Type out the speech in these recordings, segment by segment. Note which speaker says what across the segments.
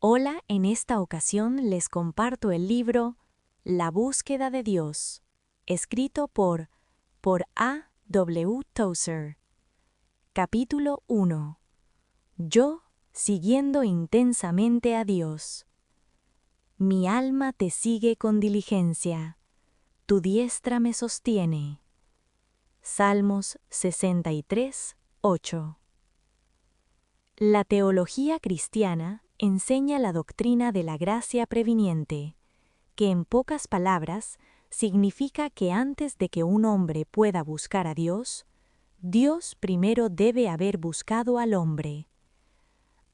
Speaker 1: Hola, en esta ocasión les comparto el libro La búsqueda de Dios, escrito por A. W. Tozer. Capítulo 1. Yo, siguiendo intensamente a Dios. Mi alma te sigue con diligencia, tu diestra me sostiene. Salmos 63, 8. La teología cristiana enseña la doctrina de la gracia previniente, que en pocas palabras significa que antes de que un hombre pueda buscar a Dios, Dios primero debe haber buscado al hombre.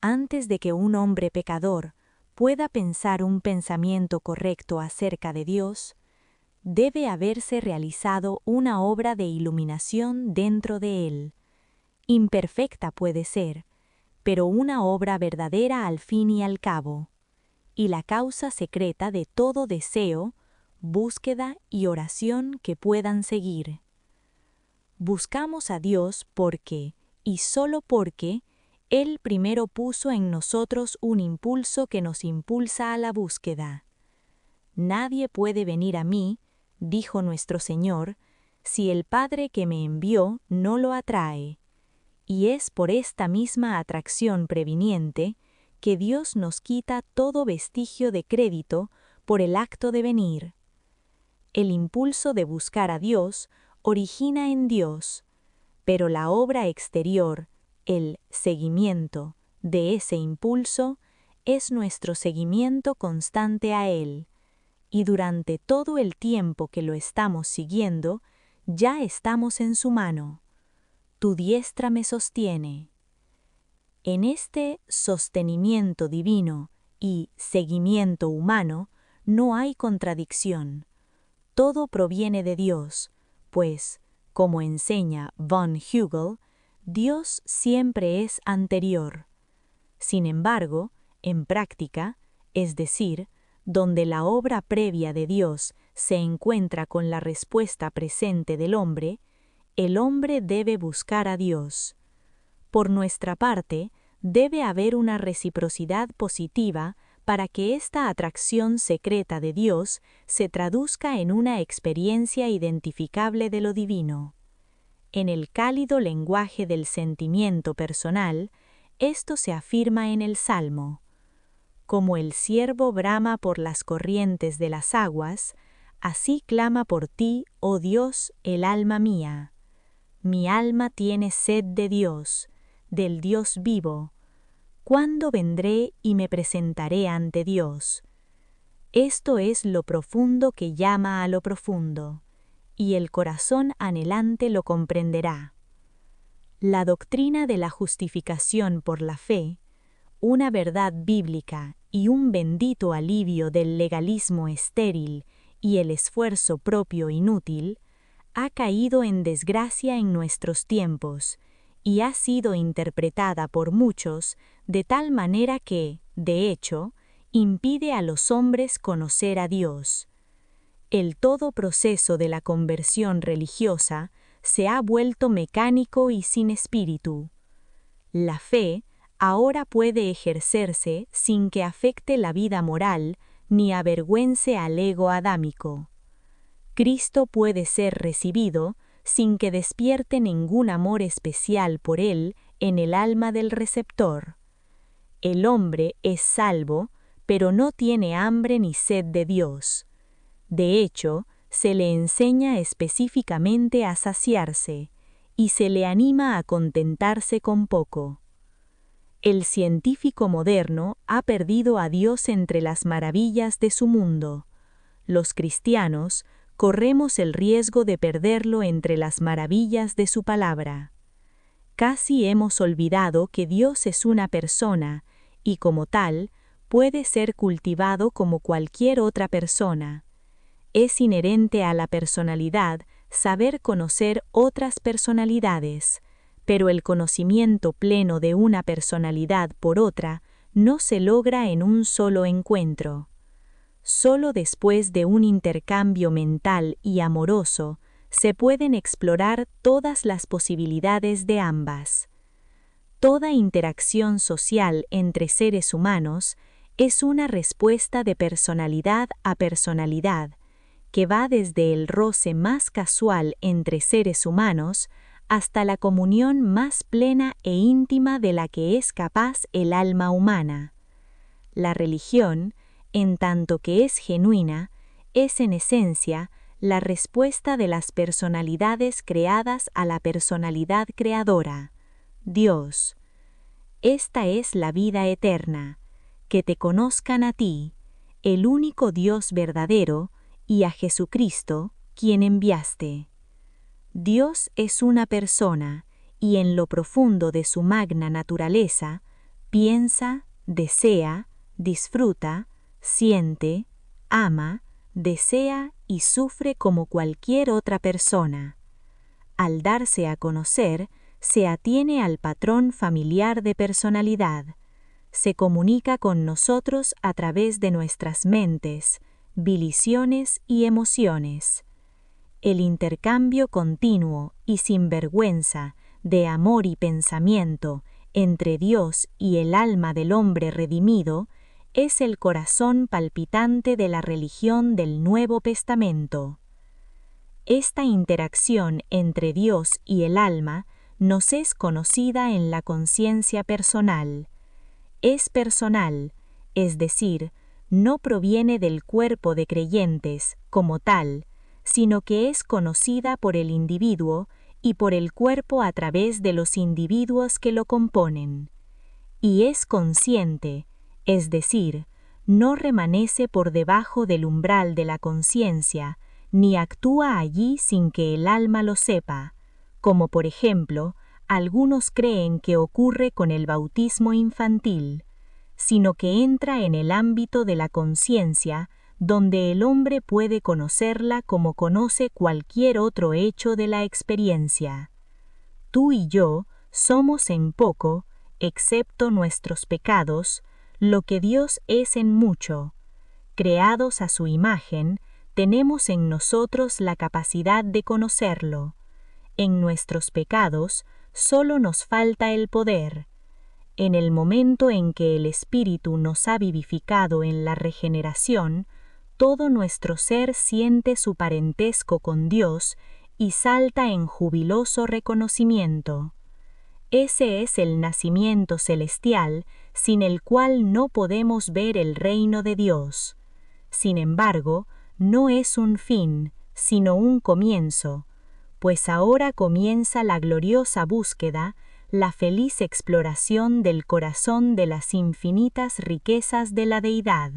Speaker 1: Antes de que un hombre pecador pueda pensar un pensamiento correcto acerca de Dios, debe haberse realizado una obra de iluminación dentro de él. Imperfecta puede ser, pero una obra verdadera al fin y al cabo, y la causa secreta de todo deseo, búsqueda y oración que puedan seguir. Buscamos a Dios porque, y solo porque, Él primero puso en nosotros un impulso que nos impulsa a la búsqueda. Nadie puede venir a mí, dijo nuestro Señor, si el Padre que me envió no lo atrae. Y es por esta misma atracción previniente que Dios nos quita todo vestigio de crédito por el acto de venir. El impulso de buscar a Dios origina en Dios, pero la obra exterior, el seguimiento de ese impulso, es nuestro seguimiento constante a Él, y durante todo el tiempo que lo estamos siguiendo, ya estamos en su mano. Tu diestra me sostiene. En este sostenimiento divino y seguimiento humano no hay contradicción. Todo proviene de Dios, pues, como enseña von Hugel, Dios siempre es anterior. Sin embargo, en práctica, es decir, donde la obra previa de Dios se encuentra con la respuesta presente del hombre, el hombre debe buscar a Dios. Por nuestra parte, debe haber una reciprocidad positiva para que esta atracción secreta de Dios se traduzca en una experiencia identificable de lo divino. En el cálido lenguaje del sentimiento personal, esto se afirma en el Salmo. Como el ciervo brama por las corrientes de las aguas, así clama por ti, oh Dios, el alma mía. Mi alma tiene sed de Dios, del Dios vivo. ¿Cuándo vendré y me presentaré ante Dios? Esto es lo profundo que llama a lo profundo, y el corazón anhelante lo comprenderá. La doctrina de la justificación por la fe, una verdad bíblica y un bendito alivio del legalismo estéril y el esfuerzo propio inútil, ha caído en desgracia en nuestros tiempos y ha sido interpretada por muchos de tal manera que, de hecho, impide a los hombres conocer a Dios. El todo proceso de la conversión religiosa se ha vuelto mecánico y sin espíritu. La fe ahora puede ejercerse sin que afecte la vida moral ni avergüence al ego adámico. Cristo puede ser recibido sin que despierte ningún amor especial por él en el alma del receptor. El hombre es salvo, pero no tiene hambre ni sed de Dios. De hecho, se le enseña específicamente a saciarse, y se le anima a contentarse con poco. El científico moderno ha perdido a Dios entre las maravillas de su mundo. Los cristianos corremos el riesgo de perderlo entre las maravillas de su palabra. Casi hemos olvidado que Dios es una persona y como tal puede ser cultivado como cualquier otra persona. Es inherente a la personalidad saber conocer otras personalidades, pero el conocimiento pleno de una personalidad por otra no se logra en un solo encuentro. Solo después de un intercambio mental y amoroso se pueden explorar todas las posibilidades de ambas. Toda interacción social entre seres humanos Es una respuesta de personalidad a personalidad, que va desde el roce más casual entre seres humanos hasta la comunión más plena e íntima de la que es capaz el alma humana. La religión, en tanto que es genuina, es en esencia la respuesta de las personalidades creadas a la personalidad creadora, Dios. Esta es la vida eterna, que te conozcan a ti, el único Dios verdadero, y a Jesucristo, quien enviaste. Dios es una persona, y en lo profundo de su magna naturaleza, piensa, desea, disfruta, siente, ama, desea y sufre como cualquier otra persona. Al darse a conocer, se atiene al patrón familiar de personalidad. Se comunica con nosotros a través de nuestras mentes, voliciones y emociones. El intercambio continuo y sin vergüenza de amor y pensamiento entre Dios y el alma del hombre redimido es el corazón palpitante de la religión del Nuevo Testamento. Esta interacción entre Dios y el alma nos es conocida en la conciencia personal. Es personal, es decir, no proviene del cuerpo de creyentes como tal, sino que es conocida por el individuo y por el cuerpo a través de los individuos que lo componen. Y es consciente, es decir, no remanece por debajo del umbral de la conciencia, ni actúa allí sin que el alma lo sepa, como por ejemplo, algunos creen que ocurre con el bautismo infantil, sino que entra en el ámbito de la conciencia, donde el hombre puede conocerla como conoce cualquier otro hecho de la experiencia. Tú y yo somos en poco, excepto nuestros pecados, lo que Dios es en mucho. Creados a su imagen, tenemos en nosotros la capacidad de conocerlo. En nuestros pecados solo nos falta el poder. En el momento en que el Espíritu nos ha vivificado en la regeneración, todo nuestro ser siente su parentesco con Dios y salta en jubiloso reconocimiento. Ese es el nacimiento celestial, sin el cual no podemos ver el reino de Dios. Sin embargo, no es un fin, sino un comienzo, pues ahora comienza la gloriosa búsqueda, la feliz exploración del corazón de las infinitas riquezas de la deidad.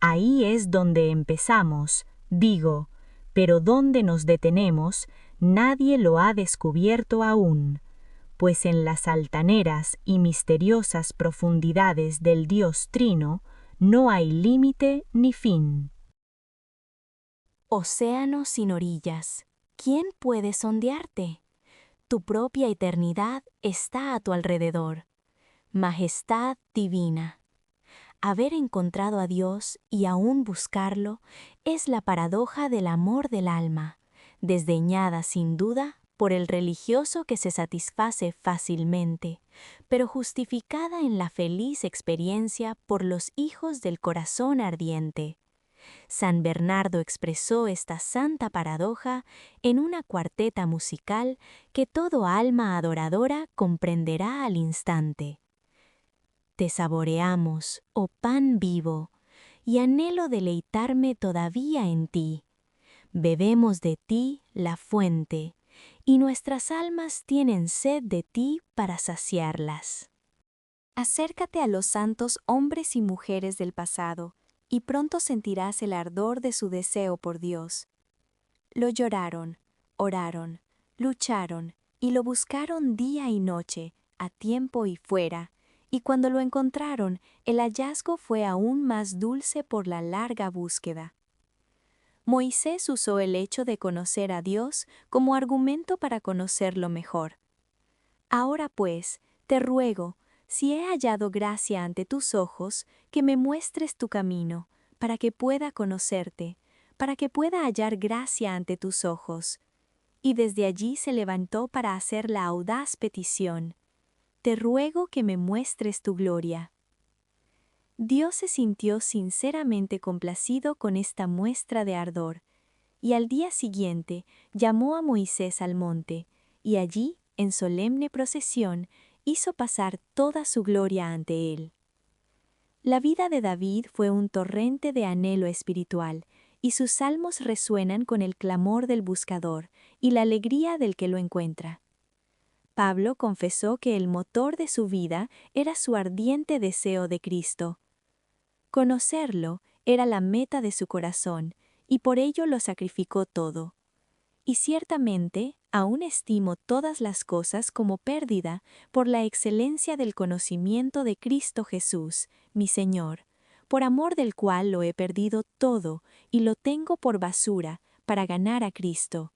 Speaker 1: Ahí es donde empezamos, digo, pero donde nos detenemos, nadie lo ha descubierto aún, pues en las altaneras y misteriosas profundidades del Dios Trino no hay límite ni fin.
Speaker 2: Océano sin orillas, ¿quién puede sondearte? Tu propia eternidad está a tu alrededor. Majestad divina. Haber encontrado a Dios y aún buscarlo es la paradoja del amor del alma, desdeñada sin duda por el religioso que se satisface fácilmente, pero justificada en la feliz experiencia por los hijos del corazón ardiente. San Bernardo expresó esta santa paradoja en una cuarteta musical que todo alma adoradora comprenderá al instante. Te saboreamos, oh pan vivo, y anhelo deleitarme todavía en ti. Bebemos de ti la fuente, y nuestras almas tienen sed de ti para saciarlas. Acércate a los santos hombres y mujeres del pasado, y pronto sentirás el ardor de su deseo por Dios. Lo lloraron, oraron, lucharon, y lo buscaron día y noche, a tiempo y fuera, y cuando lo encontraron, el hallazgo fue aún más dulce por la larga búsqueda. Moisés usó el hecho de conocer a Dios como argumento para conocerlo mejor. Ahora pues, te ruego, si he hallado gracia ante tus ojos, que me muestres tu camino, para que pueda conocerte, para que pueda hallar gracia ante tus ojos. Y desde allí se levantó para hacer la audaz petición: te ruego que me muestres tu gloria.
Speaker 1: Dios se sintió sinceramente complacido con esta muestra de ardor, y al día siguiente llamó a Moisés al monte, y allí, en solemne procesión, hizo pasar toda su gloria ante él. La vida de David fue un torrente de anhelo espiritual, y sus salmos resuenan con el clamor del buscador y la alegría del que lo encuentra. Pablo confesó que el motor de su vida era su ardiente deseo de Cristo. Conocerlo era la meta de su corazón, y por ello lo sacrificó todo. Y ciertamente, aún estimo todas las cosas como pérdida por la excelencia del conocimiento de Cristo Jesús, mi Señor, por amor del cual lo he perdido todo y lo tengo por basura para ganar a Cristo.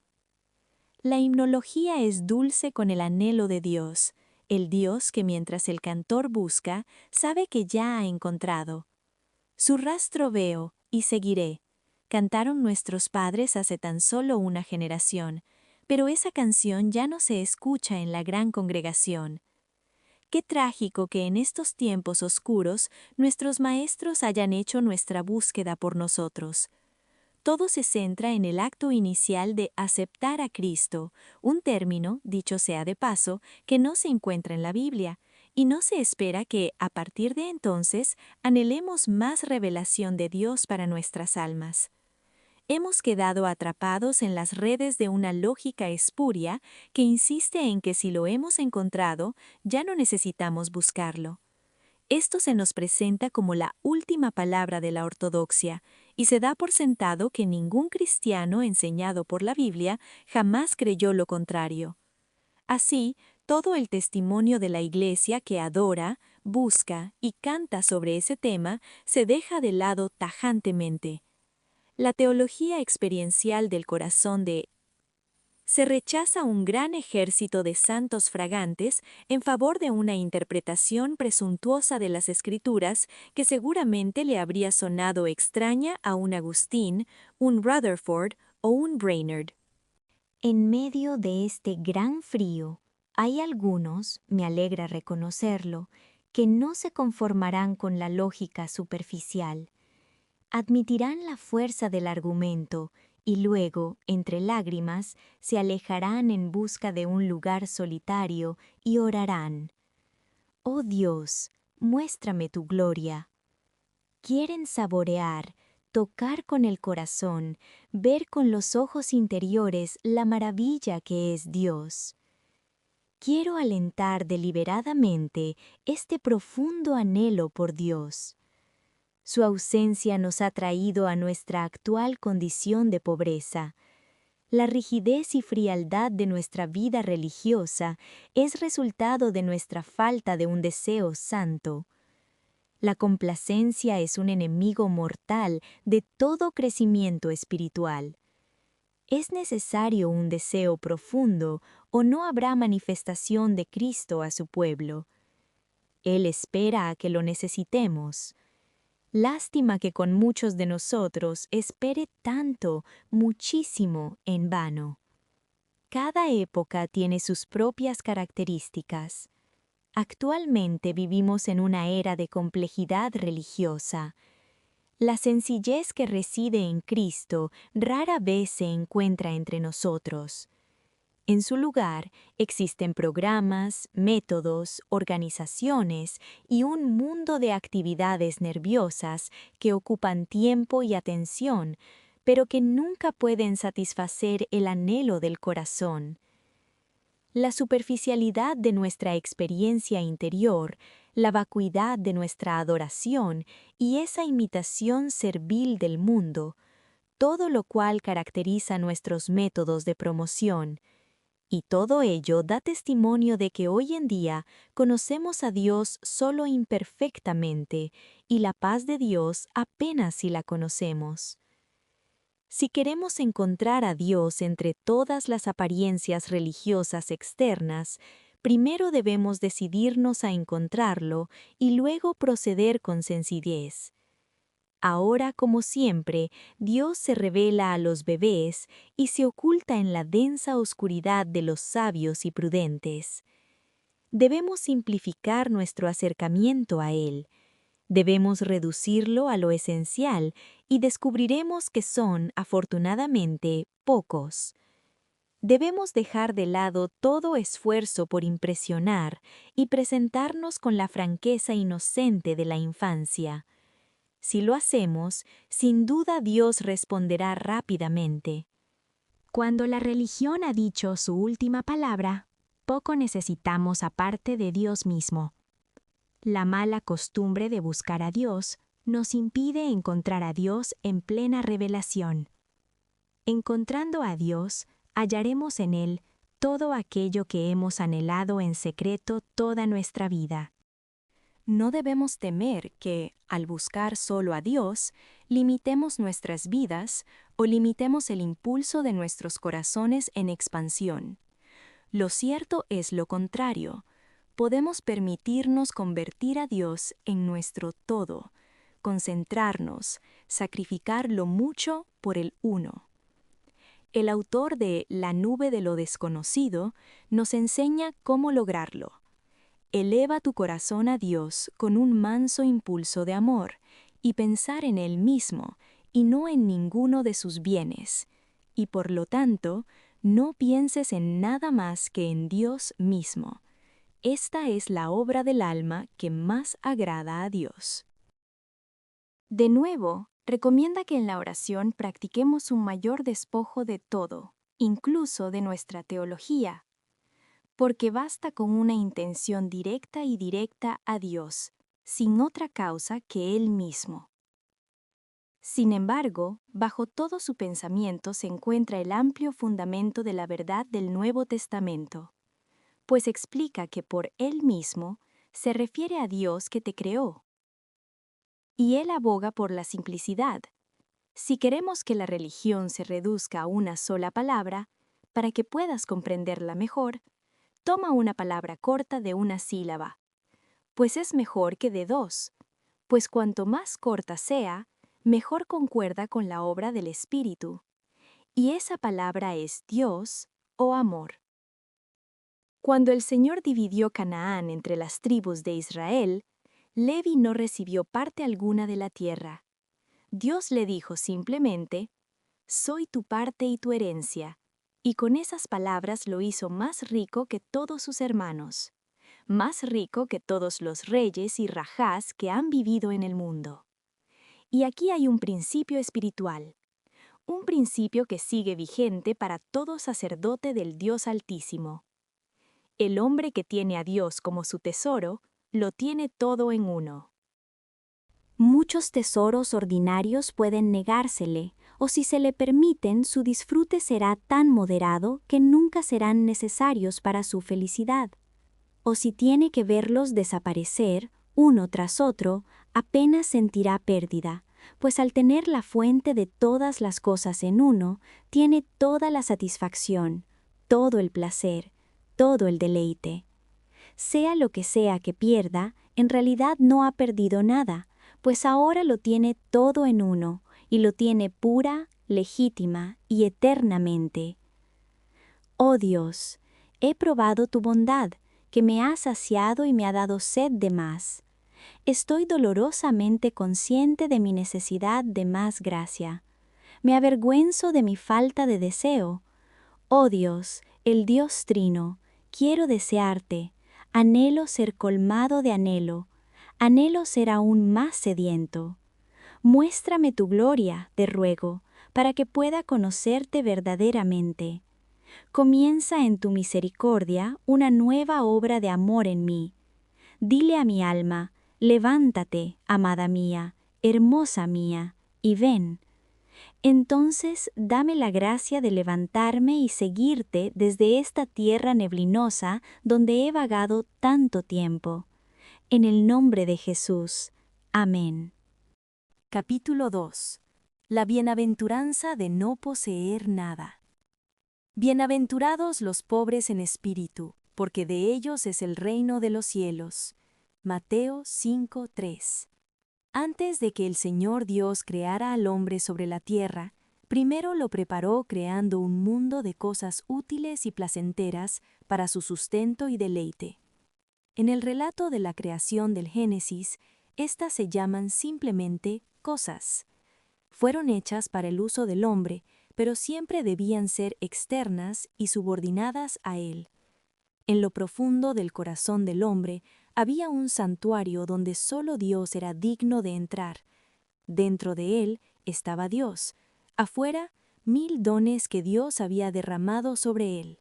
Speaker 1: La himnología es dulce con el anhelo de Dios, el Dios que mientras el cantor busca, sabe que ya ha encontrado. Su rastro veo y seguiré. Cantaron nuestros padres hace tan solo una generación, pero esa canción ya no se escucha en la gran congregación. Qué trágico que en estos tiempos oscuros nuestros maestros hayan hecho nuestra búsqueda por nosotros. Todo se centra en el acto inicial de aceptar a Cristo, un término, dicho sea de paso, que no se encuentra en la Biblia, y no se espera que, a partir de entonces, anhelemos más revelación de Dios para nuestras almas. Hemos quedado atrapados en las redes de una lógica espuria que insiste en que si lo hemos encontrado, ya no necesitamos buscarlo. Esto se nos presenta como la última palabra de la ortodoxia, y se da por sentado que ningún cristiano enseñado por la Biblia jamás creyó lo contrario. Así, todo el testimonio de la Iglesia que adora, busca y canta sobre ese tema se deja de lado tajantemente. La teología experiencial del corazón de se rechaza un gran ejército de santos fragantes en favor de una interpretación presuntuosa de las Escrituras que seguramente le habría sonado extraña a un Agustín, un Rutherford o un Brainerd.
Speaker 2: En medio de este gran frío, hay algunos, me alegra reconocerlo, que no se conformarán con la lógica superficial. Admitirán la fuerza del argumento y luego, entre lágrimas, se alejarán en busca de un lugar solitario y orarán. Oh Dios, muéstrame tu gloria. Quieren saborear, tocar con el corazón, ver con los ojos interiores la maravilla que es Dios. Quiero alentar deliberadamente este profundo anhelo por Dios. Su ausencia nos ha traído a nuestra actual condición de pobreza. La rigidez y frialdad de nuestra vida religiosa es resultado de nuestra falta de un deseo santo. La complacencia es un enemigo mortal de todo crecimiento espiritual. Es necesario un deseo profundo o no habrá manifestación de Cristo a su pueblo. Él espera a que lo necesitemos. Lástima que con muchos de nosotros espere tanto, muchísimo, en vano. Cada época tiene sus propias características. Actualmente vivimos en una era de complejidad religiosa. La sencillez que reside en Cristo rara vez se encuentra entre nosotros. En su lugar, existen programas, métodos, organizaciones y un mundo de actividades nerviosas que ocupan tiempo y atención, pero que nunca pueden satisfacer el anhelo del corazón. La superficialidad de nuestra experiencia interior, la vacuidad de nuestra adoración y esa imitación servil del mundo, todo lo cual caracteriza nuestros métodos de promoción, y todo ello da testimonio de que hoy en día conocemos a Dios solo imperfectamente y la paz de Dios apenas si la conocemos. Si queremos encontrar a Dios entre todas las apariencias religiosas externas, primero debemos decidirnos a encontrarlo y luego proceder con sencillez. Ahora, como siempre, Dios se revela a los bebés y se oculta en la densa oscuridad de los sabios y prudentes. Debemos simplificar nuestro acercamiento a Él. Debemos reducirlo a lo esencial y descubriremos que son, afortunadamente, pocos. Debemos dejar de lado todo esfuerzo por impresionar y presentarnos con la franqueza inocente de la infancia. Si lo hacemos, sin duda Dios responderá rápidamente.
Speaker 1: Cuando la religión ha dicho su última palabra, poco necesitamos aparte de Dios mismo. La mala costumbre de buscar a Dios nos impide encontrar a Dios en plena revelación. Encontrando a Dios, hallaremos en Él todo aquello que hemos anhelado en secreto toda nuestra vida. No debemos temer que, al buscar solo a Dios, limitemos nuestras vidas o limitemos el impulso de nuestros corazones en expansión. Lo cierto es lo contrario. Podemos permitirnos convertir a Dios en nuestro todo, concentrarnos, sacrificar lo mucho por el uno. El autor de La nube de lo desconocido nos enseña cómo lograrlo. Eleva tu corazón a Dios con un manso impulso de amor y pensar en Él mismo y no en ninguno de sus bienes, y por lo tanto, no pienses en nada más que en Dios mismo. Esta es la obra del alma que más agrada a Dios. De nuevo, recomienda que en la oración practiquemos un mayor despojo de todo, incluso de nuestra teología, porque basta con una intención directa y directa a Dios, sin otra causa que Él mismo. Sin embargo, bajo todo su pensamiento se encuentra el amplio fundamento de la verdad del Nuevo Testamento, pues explica que por Él mismo se refiere a Dios que te creó. Y Él aboga por la simplicidad. Si queremos que la religión se reduzca a una sola palabra, para que puedas comprenderla mejor, toma una palabra corta de una sílaba, pues es mejor que de dos, pues cuanto más corta sea, mejor concuerda con la obra del Espíritu. Y esa palabra es Dios o amor. Cuando el Señor dividió Canaán entre las tribus de Israel, Levi no recibió parte alguna de la tierra. Dios le dijo simplemente, «Soy tu parte y tu herencia», y con esas palabras lo hizo más rico que todos sus hermanos, más rico que todos los reyes y rajás que han vivido en el mundo. Y aquí hay un principio espiritual, un principio que sigue vigente para todo sacerdote del Dios Altísimo. El hombre que tiene a Dios como su tesoro, lo tiene todo en uno. Muchos tesoros ordinarios pueden negársele, o si se le permiten, su disfrute será tan moderado que nunca serán necesarios para su felicidad. O si tiene que verlos desaparecer, uno tras otro, apenas sentirá pérdida, pues al tener la fuente de todas las cosas en uno, tiene toda la satisfacción, todo el placer, todo el deleite. Sea lo que sea que pierda, en realidad no ha perdido nada, pues ahora lo tiene todo en uno, y lo tiene pura, legítima y eternamente. Oh Dios, he probado tu bondad, que me ha saciado y me ha dado sed de más. Estoy dolorosamente consciente de mi necesidad de más gracia. Me avergüenzo de mi falta de deseo. Oh Dios, el Dios Trino, quiero desearte, anhelo ser colmado de anhelo, anhelo ser aún más sediento. Muéstrame tu gloria, te ruego, para que pueda conocerte verdaderamente. Comienza en tu misericordia una nueva obra de amor en mí. Dile a mi alma, levántate, amada mía, hermosa mía, y ven. Entonces dame la gracia de levantarme y seguirte desde esta tierra neblinosa donde he vagado tanto tiempo. En el nombre de Jesús. Amén. Capítulo 2. La bienaventuranza de no poseer nada. Bienaventurados los pobres en espíritu, porque de ellos es el reino de los cielos. Mateo 5:3. Antes de que el Señor Dios creara al hombre sobre la tierra, primero lo preparó creando un mundo de cosas útiles y placenteras para su sustento y deleite. En el relato de la creación del Génesis, Estas se llaman simplemente cosas. Fueron hechas para el uso del hombre, pero siempre debían ser externas y subordinadas a él. En lo profundo del corazón del hombre había un santuario donde solo Dios era digno de entrar. Dentro de él estaba Dios, afuera 1000 dones que Dios había derramado sobre él.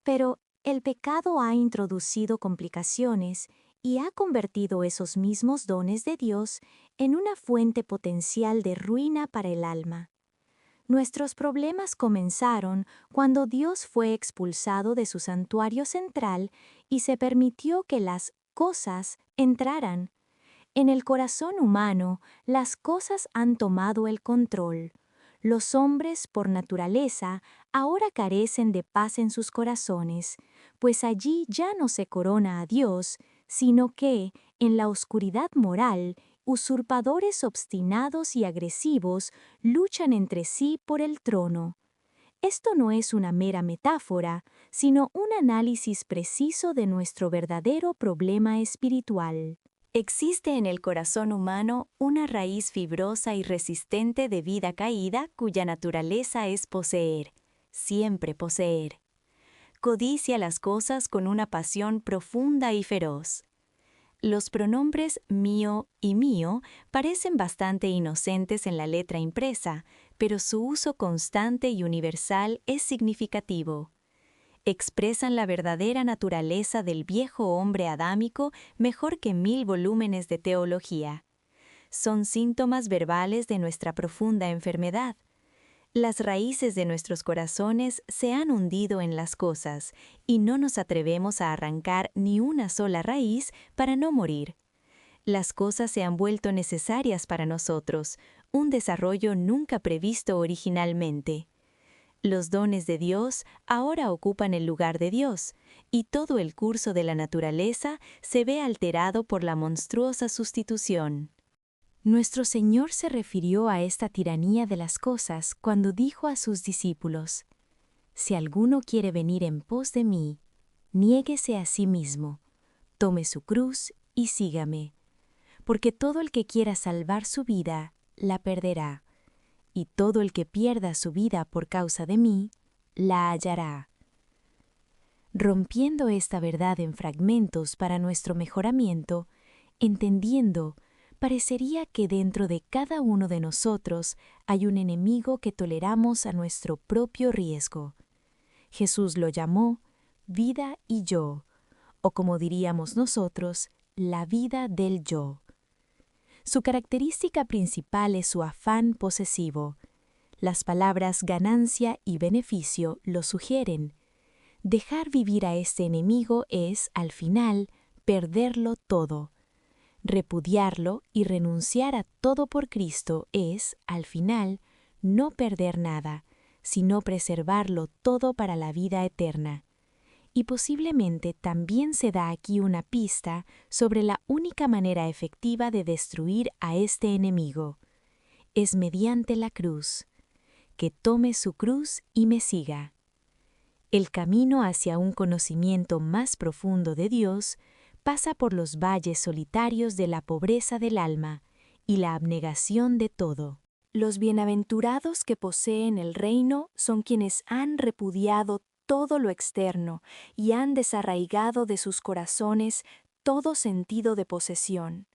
Speaker 2: Pero el pecado ha introducido complicaciones y ha convertido esos mismos dones de Dios en una fuente potencial de ruina para el alma. Nuestros problemas comenzaron cuando Dios fue expulsado de su santuario central y se permitió que las cosas entraran. En el corazón humano, las cosas han tomado el control. Los hombres, por naturaleza, ahora carecen de paz en sus corazones, pues allí ya no se corona a Dios, sino que, en la oscuridad moral, usurpadores obstinados y agresivos luchan entre sí por el trono. Esto no es una mera metáfora, sino un análisis preciso de nuestro verdadero problema espiritual.
Speaker 1: Existe en el corazón humano una raíz fibrosa y resistente de vida caída cuya naturaleza es poseer, siempre poseer. Codicia las cosas con una pasión profunda y feroz. Los pronombres mío y mío parecen bastante inocentes en la letra impresa, pero su uso constante y universal es significativo. Expresan la verdadera naturaleza del viejo hombre adámico mejor que 1000 volúmenes de teología. Son síntomas verbales de nuestra profunda enfermedad. Las raíces de nuestros corazones se han hundido en las cosas y no nos atrevemos a arrancar ni una sola raíz para no morir. Las cosas se han vuelto necesarias para nosotros, un desarrollo nunca previsto originalmente. Los dones de Dios ahora ocupan el lugar de Dios, y todo el curso de la naturaleza se ve alterado por la monstruosa sustitución.
Speaker 2: Nuestro Señor se refirió a esta tiranía de las cosas cuando dijo a sus discípulos: «Si alguno quiere venir en pos de mí, niéguese a sí mismo, tome su cruz y sígame, porque todo el que quiera salvar su vida, la perderá, y todo el que pierda su vida por causa de mí, la hallará». Rompiendo esta verdad en fragmentos para nuestro mejoramiento, entendiendo, parecería que dentro de cada uno de nosotros hay un enemigo que toleramos a nuestro propio riesgo. Jesús lo llamó vida y yo, o como diríamos nosotros, la vida del yo. Su característica principal es su afán posesivo. Las palabras ganancia y beneficio lo sugieren. Dejar vivir a este enemigo es, al final, perderlo todo. Repudiarlo y renunciar a todo por Cristo es, al final, no perder nada, sino preservarlo todo para la vida eterna. Y posiblemente también se da aquí una pista sobre la única manera efectiva de destruir a este enemigo. Es mediante la cruz. Que tome su cruz y me siga. El camino hacia un conocimiento más profundo de Dios pasa por los valles solitarios de la pobreza del alma y la abnegación de todo. Los bienaventurados que poseen el reino son quienes han repudiado todo lo externo y han desarraigado de sus corazones todo sentido de posesión.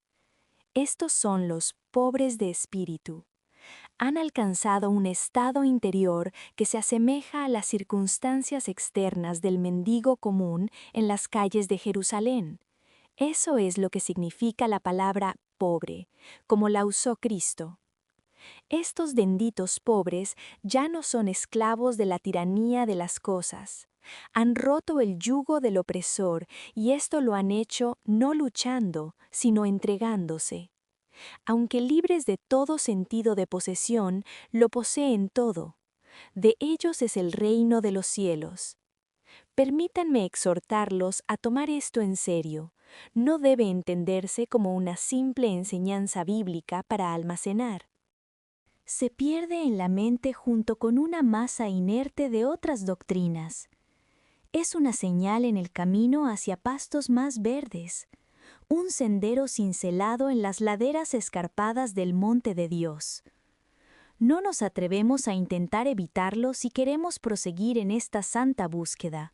Speaker 2: Estos son los pobres de espíritu. Han alcanzado un estado interior que se asemeja a las circunstancias externas del mendigo común en las calles de Jerusalén. Eso es lo que significa la palabra pobre, como la usó Cristo. Estos benditos pobres ya no son esclavos de la tiranía de las cosas. Han roto el yugo del opresor y esto lo han hecho no luchando, sino entregándose. Aunque libres de todo sentido de posesión, lo poseen todo. De ellos es el reino de los cielos. Permítanme exhortarlos a tomar esto en serio. No debe entenderse como una simple enseñanza bíblica para almacenar. Se pierde en la mente junto con una masa inerte de otras doctrinas. Es una señal en el camino hacia pastos más verdes. un sendero cincelado en las laderas escarpadas del monte de Dios. No nos atrevemos a intentar evitarlo si queremos proseguir en esta santa búsqueda.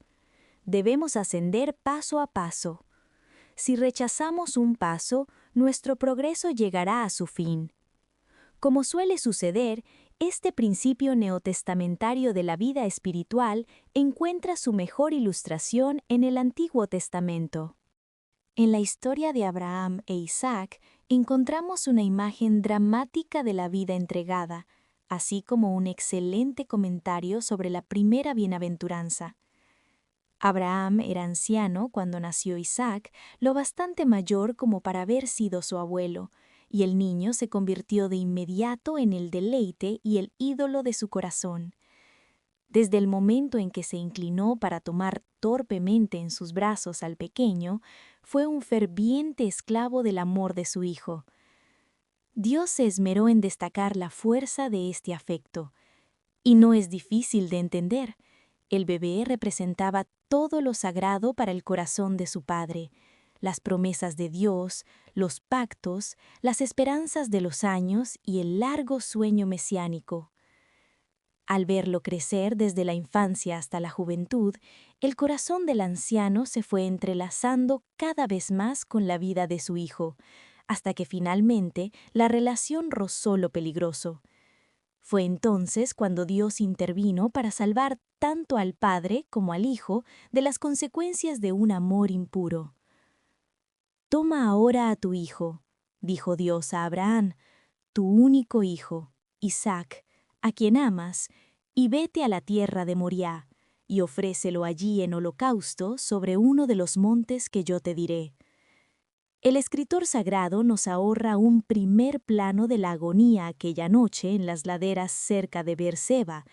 Speaker 2: Debemos ascender paso a paso. Si rechazamos un paso, nuestro progreso llegará a su fin. Como suele suceder, este principio neotestamentario de la vida espiritual encuentra su mejor ilustración en el Antiguo Testamento. En la historia de Abraham e Isaac encontramos una imagen dramática de la vida entregada, así como un excelente comentario sobre la primera bienaventuranza. Abraham era anciano cuando nació Isaac, lo bastante mayor como para haber sido su abuelo, y el niño se convirtió de inmediato en el deleite y el ídolo de su corazón. Desde el momento en que se inclinó para tomar torpemente en sus brazos al pequeño, fue un ferviente esclavo del amor de su hijo. Dios se esmeró en destacar la fuerza de este afecto, y no es difícil de entender. El bebé representaba todo lo sagrado para el corazón de su padre, las promesas de Dios, los pactos, las esperanzas de los años y el largo sueño mesiánico. Al verlo crecer desde la infancia hasta la juventud, el corazón del anciano se fue entrelazando cada vez más con la vida de su hijo, hasta que finalmente la relación rozó lo peligroso. Fue entonces cuando Dios intervino para salvar tanto al padre como al hijo de las consecuencias de un amor impuro. «Toma ahora a tu hijo», dijo Dios a Abraham, «tu único hijo, Isaac, a quien amas, y vete a la tierra de Moriah, y ofrécelo allí en holocausto sobre uno de los montes que yo te diré». El escritor sagrado nos ahorra un primer plano de la agonía aquella noche en las laderas cerca de Beerseba,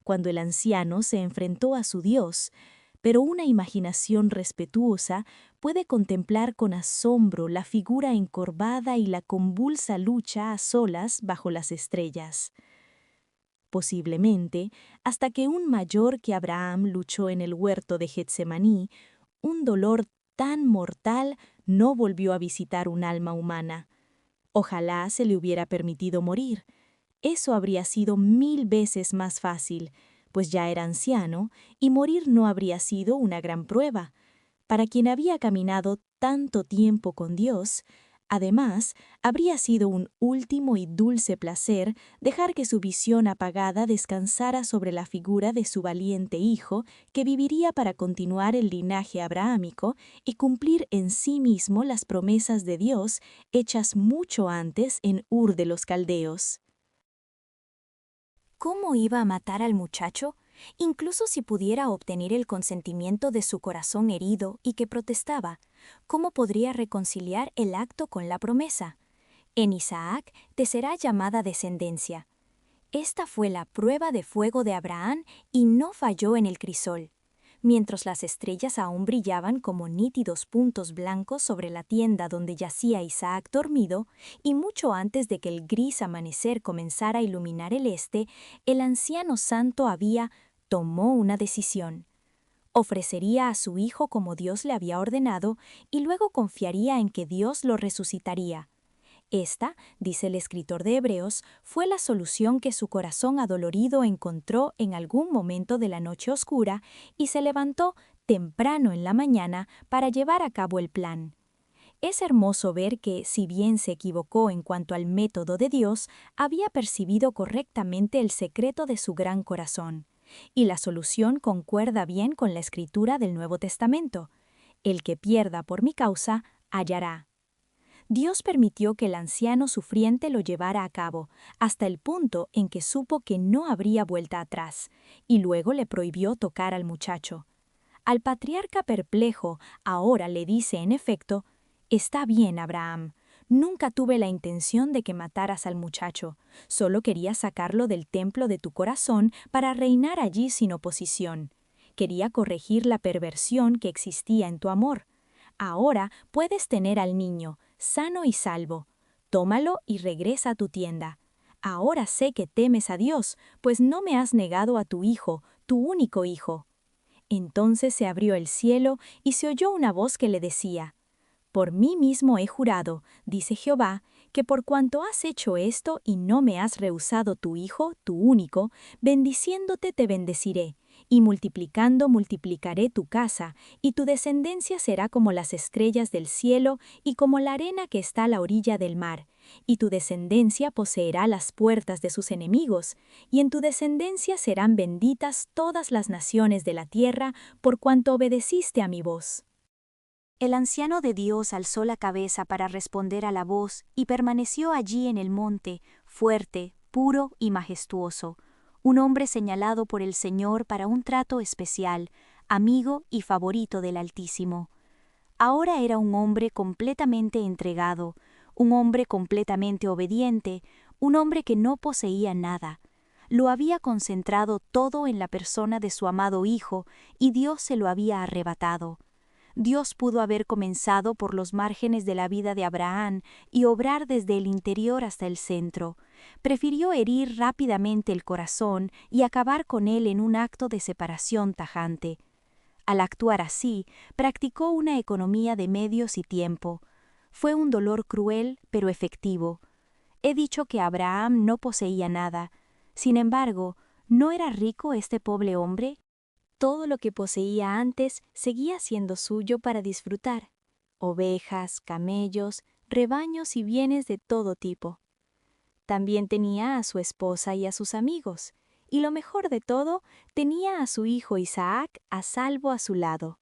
Speaker 2: cuando el anciano se enfrentó a su Dios, pero una imaginación respetuosa puede contemplar con asombro la figura encorvada y la convulsa lucha a solas bajo las estrellas. Posiblemente, hasta que un mayor que Abraham luchó en el huerto de Getsemaní, un dolor tan mortal no volvió a visitar un alma humana. Ojalá se le hubiera permitido morir. Eso habría sido 1000 veces más fácil, pues ya era anciano y morir no habría sido una gran prueba. Para quien había caminado tanto tiempo con Dios, además, habría sido un último y dulce placer dejar que su visión apagada descansara sobre la figura de su valiente hijo que viviría para continuar el linaje abrahámico y cumplir en sí mismo las promesas de Dios hechas mucho antes en Ur de los Caldeos. ¿Cómo iba a matar al muchacho? Incluso si pudiera obtener el consentimiento de su corazón herido y que protestaba, ¿cómo podría reconciliar el acto con la promesa? En Isaac te será llamada descendencia. Esta fue la prueba de fuego de Abraham y no falló en el crisol. Mientras las estrellas aún brillaban como nítidos puntos blancos sobre la tienda donde yacía Isaac dormido, y mucho antes de que el gris amanecer comenzara a iluminar el este, el anciano santo tomó una decisión. Ofrecería a su hijo como Dios le había ordenado y luego confiaría en que Dios lo resucitaría. Esta, dice el escritor de Hebreos, fue la solución que su corazón adolorido encontró en algún momento de la noche oscura y se levantó temprano en la mañana para llevar a cabo el plan. Es hermoso ver que, si bien se equivocó en cuanto al método de Dios, había percibido correctamente el secreto de su gran corazón. Y la solución concuerda bien con la escritura del Nuevo Testamento. El que pierda por mi causa, hallará. Dios permitió que el anciano sufriente lo llevara a cabo, hasta el punto en que supo que no habría vuelta atrás, y luego le prohibió tocar al muchacho. Al patriarca perplejo, ahora le dice en efecto: «Está bien, Abraham, nunca tuve la intención de que mataras al muchacho, solo quería sacarlo del templo de tu corazón para reinar allí sin oposición. Quería corregir la perversión que existía en tu amor. Ahora puedes tener al niño, sano y salvo. Tómalo y regresa a tu tienda. Ahora sé que temes a Dios, pues no me has negado a tu hijo, tu único hijo». Entonces se abrió el cielo y se oyó una voz que le decía: Por mí mismo he jurado, dice Jehová, que por cuanto has hecho esto y no me has rehusado tu hijo, tu único, bendiciéndote te bendeciré, y multiplicando multiplicaré tu casa, y tu descendencia será como las estrellas del cielo y como la arena que está a la orilla del mar, y tu descendencia poseerá las puertas de sus enemigos, y en tu descendencia serán benditas todas las naciones de la tierra, por cuanto obedeciste a mi voz.
Speaker 1: El anciano de Dios alzó la cabeza para responder a la voz y permaneció allí en el monte, fuerte, puro y majestuoso, un hombre señalado por el Señor para un trato especial, amigo y favorito del Altísimo. Ahora era un hombre completamente entregado, un hombre completamente obediente, un hombre que no poseía nada. Lo había concentrado todo en la persona de su amado Hijo y Dios se lo había arrebatado. Dios pudo haber comenzado por los márgenes de la vida de Abraham y obrar desde el interior hasta el centro. Prefirió herir rápidamente el corazón y acabar con él en un acto de separación tajante. Al actuar así, practicó una economía de medios y tiempo. Fue un dolor cruel, pero efectivo. He dicho que Abraham no poseía nada. Sin embargo, ¿no era rico este pobre hombre? Todo lo que poseía antes seguía siendo suyo para disfrutar: ovejas, camellos, rebaños y bienes de todo tipo. También tenía a su esposa y a sus amigos, y lo mejor de todo, tenía a su hijo Isaac a salvo a su lado.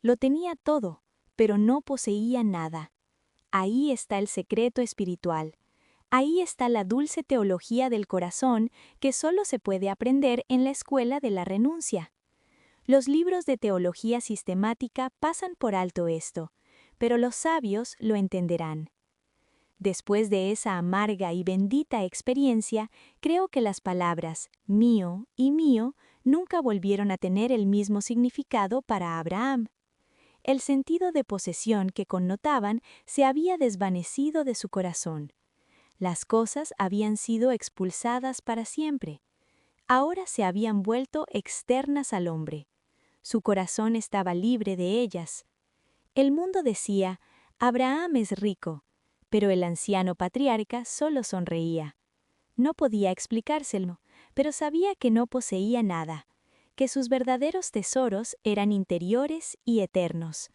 Speaker 1: Lo tenía todo, pero no poseía nada. Ahí está el secreto espiritual. Ahí está la dulce teología del corazón que solo se puede aprender en la escuela de la renuncia. Los libros de teología sistemática pasan por alto esto, pero los sabios lo entenderán. Después de esa amarga y bendita experiencia, creo que las palabras mío y mío nunca volvieron a tener el mismo significado para Abraham. El sentido de posesión que connotaban se había desvanecido de su corazón. Las cosas habían sido expulsadas para siempre. Ahora se habían vuelto externas al hombre. Su corazón estaba libre de ellas. El mundo decía: Abraham es rico, pero el anciano patriarca solo sonreía. No podía explicárselo, pero sabía que no poseía nada, que sus verdaderos tesoros eran interiores y eternos.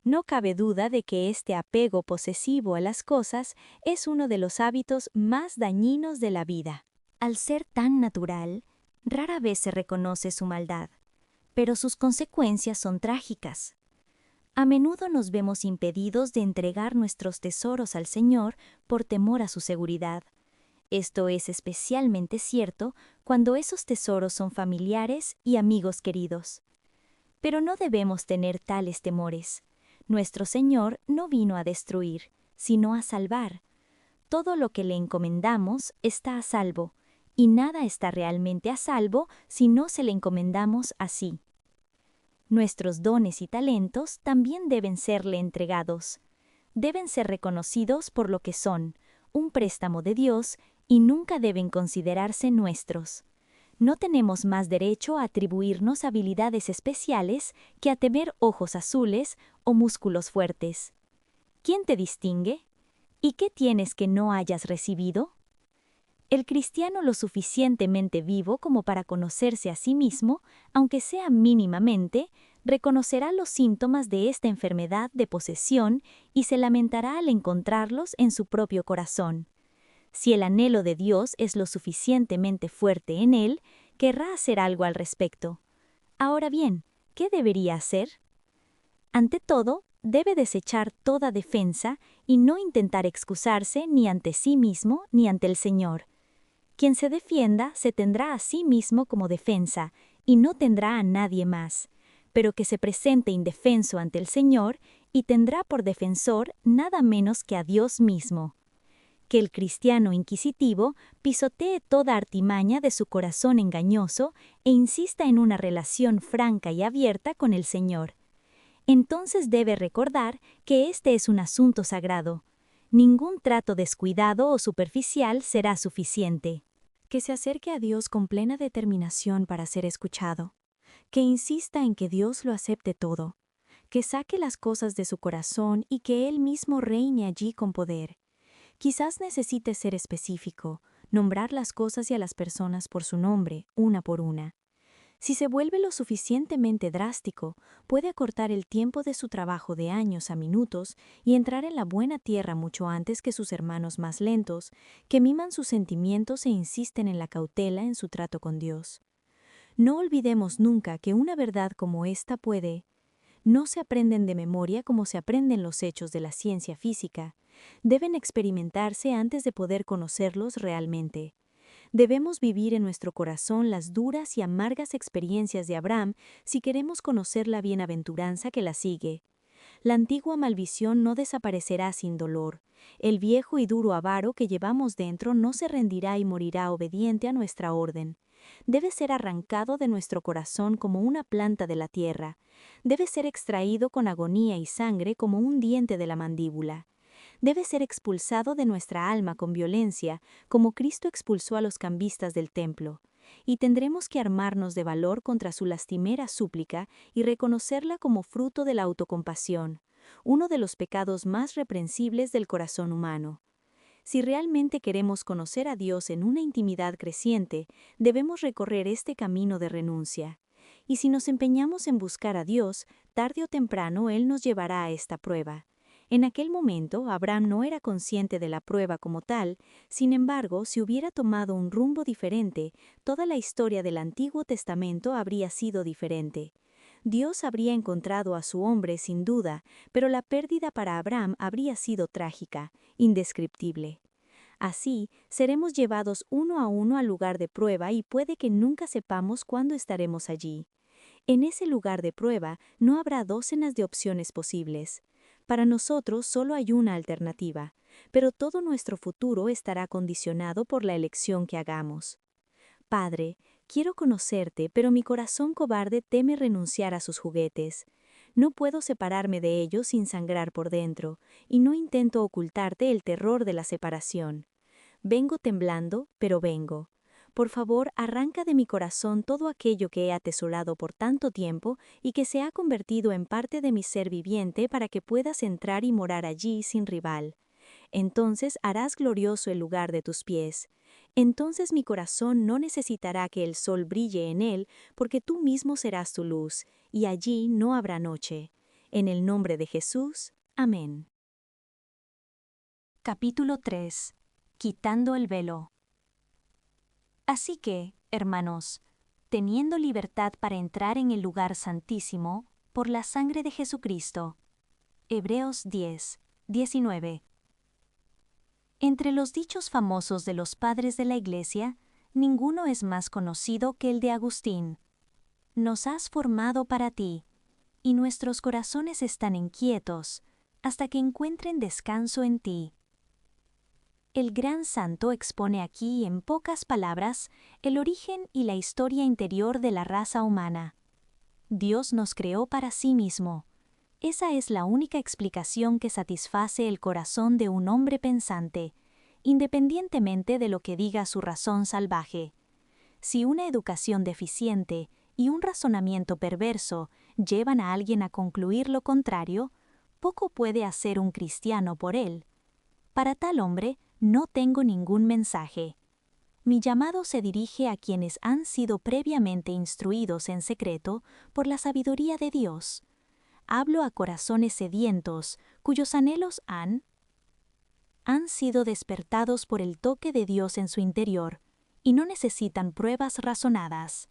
Speaker 1: No cabe duda de que este apego posesivo a las cosas es uno de los hábitos más dañinos de la vida. Al ser tan natural, rara vez se reconoce su maldad, pero sus consecuencias son trágicas. A menudo nos vemos impedidos de entregar nuestros tesoros al Señor por temor a su seguridad. Esto es especialmente cierto cuando esos tesoros son familiares y amigos queridos. Pero no debemos tener tales temores. Nuestro Señor no vino a destruir, sino a salvar. Todo lo que le encomendamos está a salvo, y nada está realmente a salvo si no se le encomendamos así. Nuestros dones y talentos también deben serle entregados. Deben ser reconocidos por lo que son, un préstamo de Dios, y nunca deben considerarse nuestros. No tenemos más derecho a atribuirnos habilidades especiales que a tener ojos azules o músculos fuertes. ¿Quién te distingue? ¿Y qué tienes que no hayas recibido? El cristiano lo suficientemente vivo como para conocerse a sí mismo, aunque sea mínimamente, reconocerá los síntomas de esta enfermedad de posesión y se lamentará al encontrarlos en su propio corazón. Si el anhelo de Dios es lo suficientemente fuerte en él, querrá hacer algo al respecto. Ahora bien, ¿qué debería hacer? Ante todo, debe desechar toda defensa y no intentar excusarse ni ante sí mismo ni ante el Señor. Quien se defienda se tendrá a sí mismo como defensa y no tendrá a nadie más, pero que se presente indefenso ante el Señor y tendrá por defensor nada menos que a Dios mismo. Que el cristiano inquisitivo pisotee toda artimaña de su corazón engañoso e insista en una relación franca y abierta con el Señor. Entonces debe recordar que este es un asunto sagrado. Ningún trato descuidado o superficial será suficiente. Que se acerque a Dios con plena determinación para ser escuchado. Que insista en que Dios lo acepte todo.
Speaker 2: que saque las cosas de su corazón y que Él mismo reine allí con poder. Quizás necesite ser específico, nombrar las cosas y a las personas por su nombre, una por una. Si se vuelve lo suficientemente drástico, puede acortar el tiempo de su trabajo de años a minutos y entrar en la buena tierra mucho antes que sus hermanos más lentos, que miman sus sentimientos e insisten en la cautela en su trato con Dios. No olvidemos nunca que una verdad como esta no se aprenden de memoria como se aprenden los hechos de la ciencia física. Deben experimentarse antes de poder conocerlos realmente. Debemos vivir en nuestro corazón las duras y amargas experiencias de Abraham si queremos conocer la bienaventuranza que la sigue. La antigua maldición no desaparecerá sin dolor. El viejo y duro avaro que llevamos dentro no se rendirá y morirá obediente a nuestra orden. Debe ser arrancado de nuestro corazón como una planta de la tierra. Debe ser extraído con agonía y sangre como un diente de la mandíbula. Debe ser expulsado de nuestra alma con violencia, como Cristo expulsó a los cambistas del templo. Y tendremos que armarnos de valor contra su lastimera súplica y reconocerla como fruto de la autocompasión, uno de los pecados más reprensibles del corazón humano. Si realmente queremos conocer a Dios en una intimidad creciente, debemos recorrer este camino de renuncia. Y si nos empeñamos en buscar a Dios, tarde o temprano Él nos llevará a esta prueba. En aquel momento, Abraham no era consciente de la prueba como tal, sin embargo, si hubiera tomado un rumbo diferente, toda la historia del Antiguo Testamento habría sido diferente. Dios habría encontrado a su hombre sin duda, pero la pérdida para Abraham habría sido trágica, indescriptible. Así, seremos llevados uno a uno al lugar de prueba y puede que nunca sepamos cuándo estaremos allí. En ese lugar de prueba no habrá docenas de opciones posibles. Para nosotros solo hay una alternativa, pero todo nuestro futuro estará condicionado por la elección que hagamos. Padre, quiero conocerte, pero mi corazón cobarde teme renunciar a sus juguetes. No puedo separarme de ellos sin sangrar por dentro, y no intento ocultarte el terror de la separación. Vengo temblando, pero vengo. Por favor, arranca de mi corazón todo aquello que he atesorado por tanto tiempo y que se ha convertido en parte de mi ser viviente para que puedas entrar y morar allí sin rival. Entonces harás glorioso el lugar de tus pies. Entonces mi corazón no necesitará que el sol brille en él, porque tú mismo serás tu luz, y allí no habrá noche. En el nombre de Jesús. Amén.
Speaker 1: Capítulo 3. Quitando el velo. Así que, hermanos, teniendo libertad para entrar en el lugar santísimo, por la sangre de Jesucristo. Hebreos 10, 19. Entre los dichos famosos de los padres de la Iglesia, ninguno es más conocido que el de Agustín. Nos has formado para ti, y nuestros corazones están inquietos, hasta que encuentren descanso en ti. El gran santo expone aquí, en pocas palabras, el origen y la historia interior de la raza humana. Dios nos creó para sí mismo. Esa es la única explicación que satisface el corazón de un hombre pensante, independientemente de lo que diga su razón salvaje. Si una educación deficiente y un razonamiento perverso llevan a alguien a concluir lo contrario, poco puede hacer un cristiano por él. Para tal hombre, no tengo ningún mensaje. Mi llamado se dirige a quienes han sido previamente instruidos en secreto por la sabiduría de Dios. Hablo a corazones sedientos, cuyos anhelos han sido despertados por el toque de Dios en su interior, y no necesitan pruebas razonadas.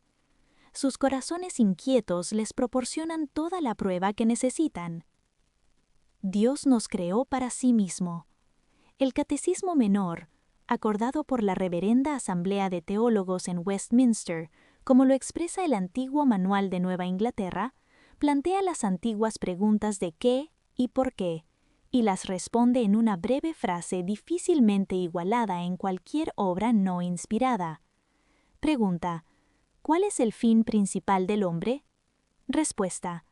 Speaker 1: Sus corazones inquietos les proporcionan toda la prueba que necesitan. Dios nos creó para sí mismo. El Catecismo Menor, acordado por la Reverenda Asamblea de Teólogos en Westminster, como lo expresa el antiguo Manual de Nueva Inglaterra, plantea las antiguas preguntas de qué y por qué, y las responde en una breve frase difícilmente igualada en cualquier obra no inspirada. Pregunta: ¿cuál es el fin principal del hombre? Respuesta: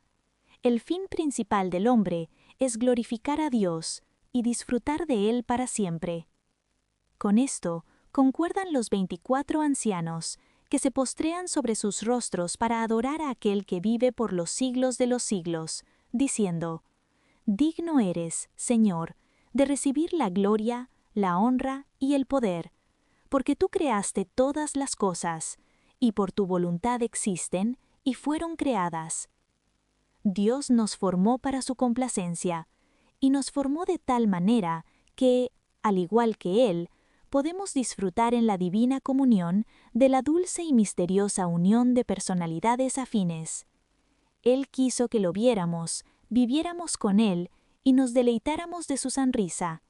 Speaker 1: el fin principal del hombre es glorificar a Dios y disfrutar de Él para siempre. Con esto, concuerdan los 24 ancianos, que se postrean sobre sus rostros para adorar a aquel que vive por los siglos de los siglos,
Speaker 2: diciendo: Digno eres, Señor, de recibir la gloria, la honra y el poder, porque tú creaste todas las cosas, y por tu voluntad existen y fueron creadas. Dios nos formó para su complacencia, y nos formó de tal manera que, al igual que Él, podemos disfrutar en la divina comunión de la dulce y misteriosa unión de personalidades afines. Él quiso que lo viéramos, viviéramos con Él y nos deleitáramos de su sonrisa.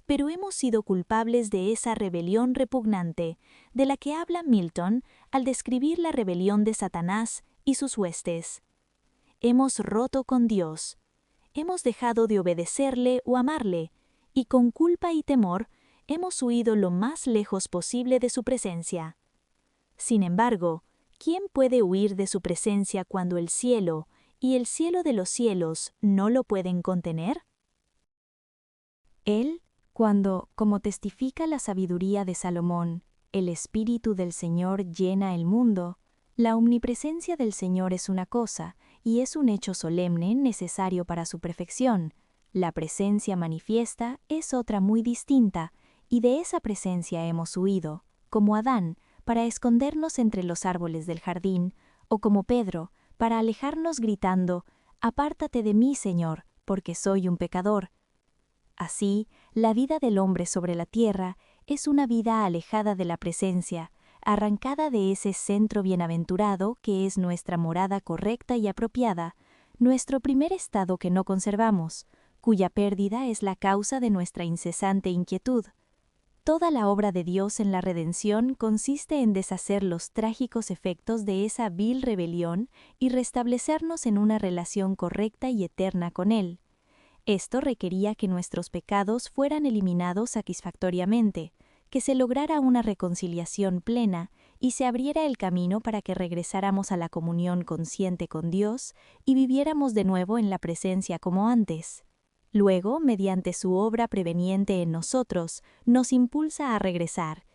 Speaker 2: Pero hemos sido culpables de esa rebelión repugnante, de la que habla Milton al describir la rebelión de Satanás y sus huestes. Hemos roto con Dios, hemos dejado de obedecerle o amarle, y con culpa y temor hemos huido lo más lejos posible de su presencia. Sin embargo, ¿quién puede huir de su presencia cuando el cielo y el cielo de los cielos no lo pueden contener? Él, cuando, como testifica la sabiduría de Salomón, el Espíritu del Señor llena el mundo, la omnipresencia del Señor es una cosa, y es un hecho solemne necesario para su perfección. La presencia manifiesta es otra muy distinta, y de esa presencia hemos huido, como Adán, para escondernos entre los árboles del jardín, o como Pedro, para alejarnos gritando: «Apártate de mí, Señor, porque soy un pecador». Así, la vida del hombre sobre la tierra es una vida alejada de la presencia, arrancada de ese centro bienaventurado que es nuestra morada correcta y apropiada, nuestro primer estado que no conservamos, cuya pérdida es la causa de nuestra incesante inquietud. Toda la obra de Dios en la redención consiste en deshacer los trágicos efectos de esa vil rebelión y restablecernos en una relación correcta y eterna con Él. Esto requería que nuestros pecados fueran eliminados satisfactoriamente, que se lograra una reconciliación plena y se abriera el camino para que regresáramos a la comunión consciente con Dios y viviéramos de nuevo en la presencia como antes. Luego, mediante su obra preveniente en nosotros, nos impulsa a regresar.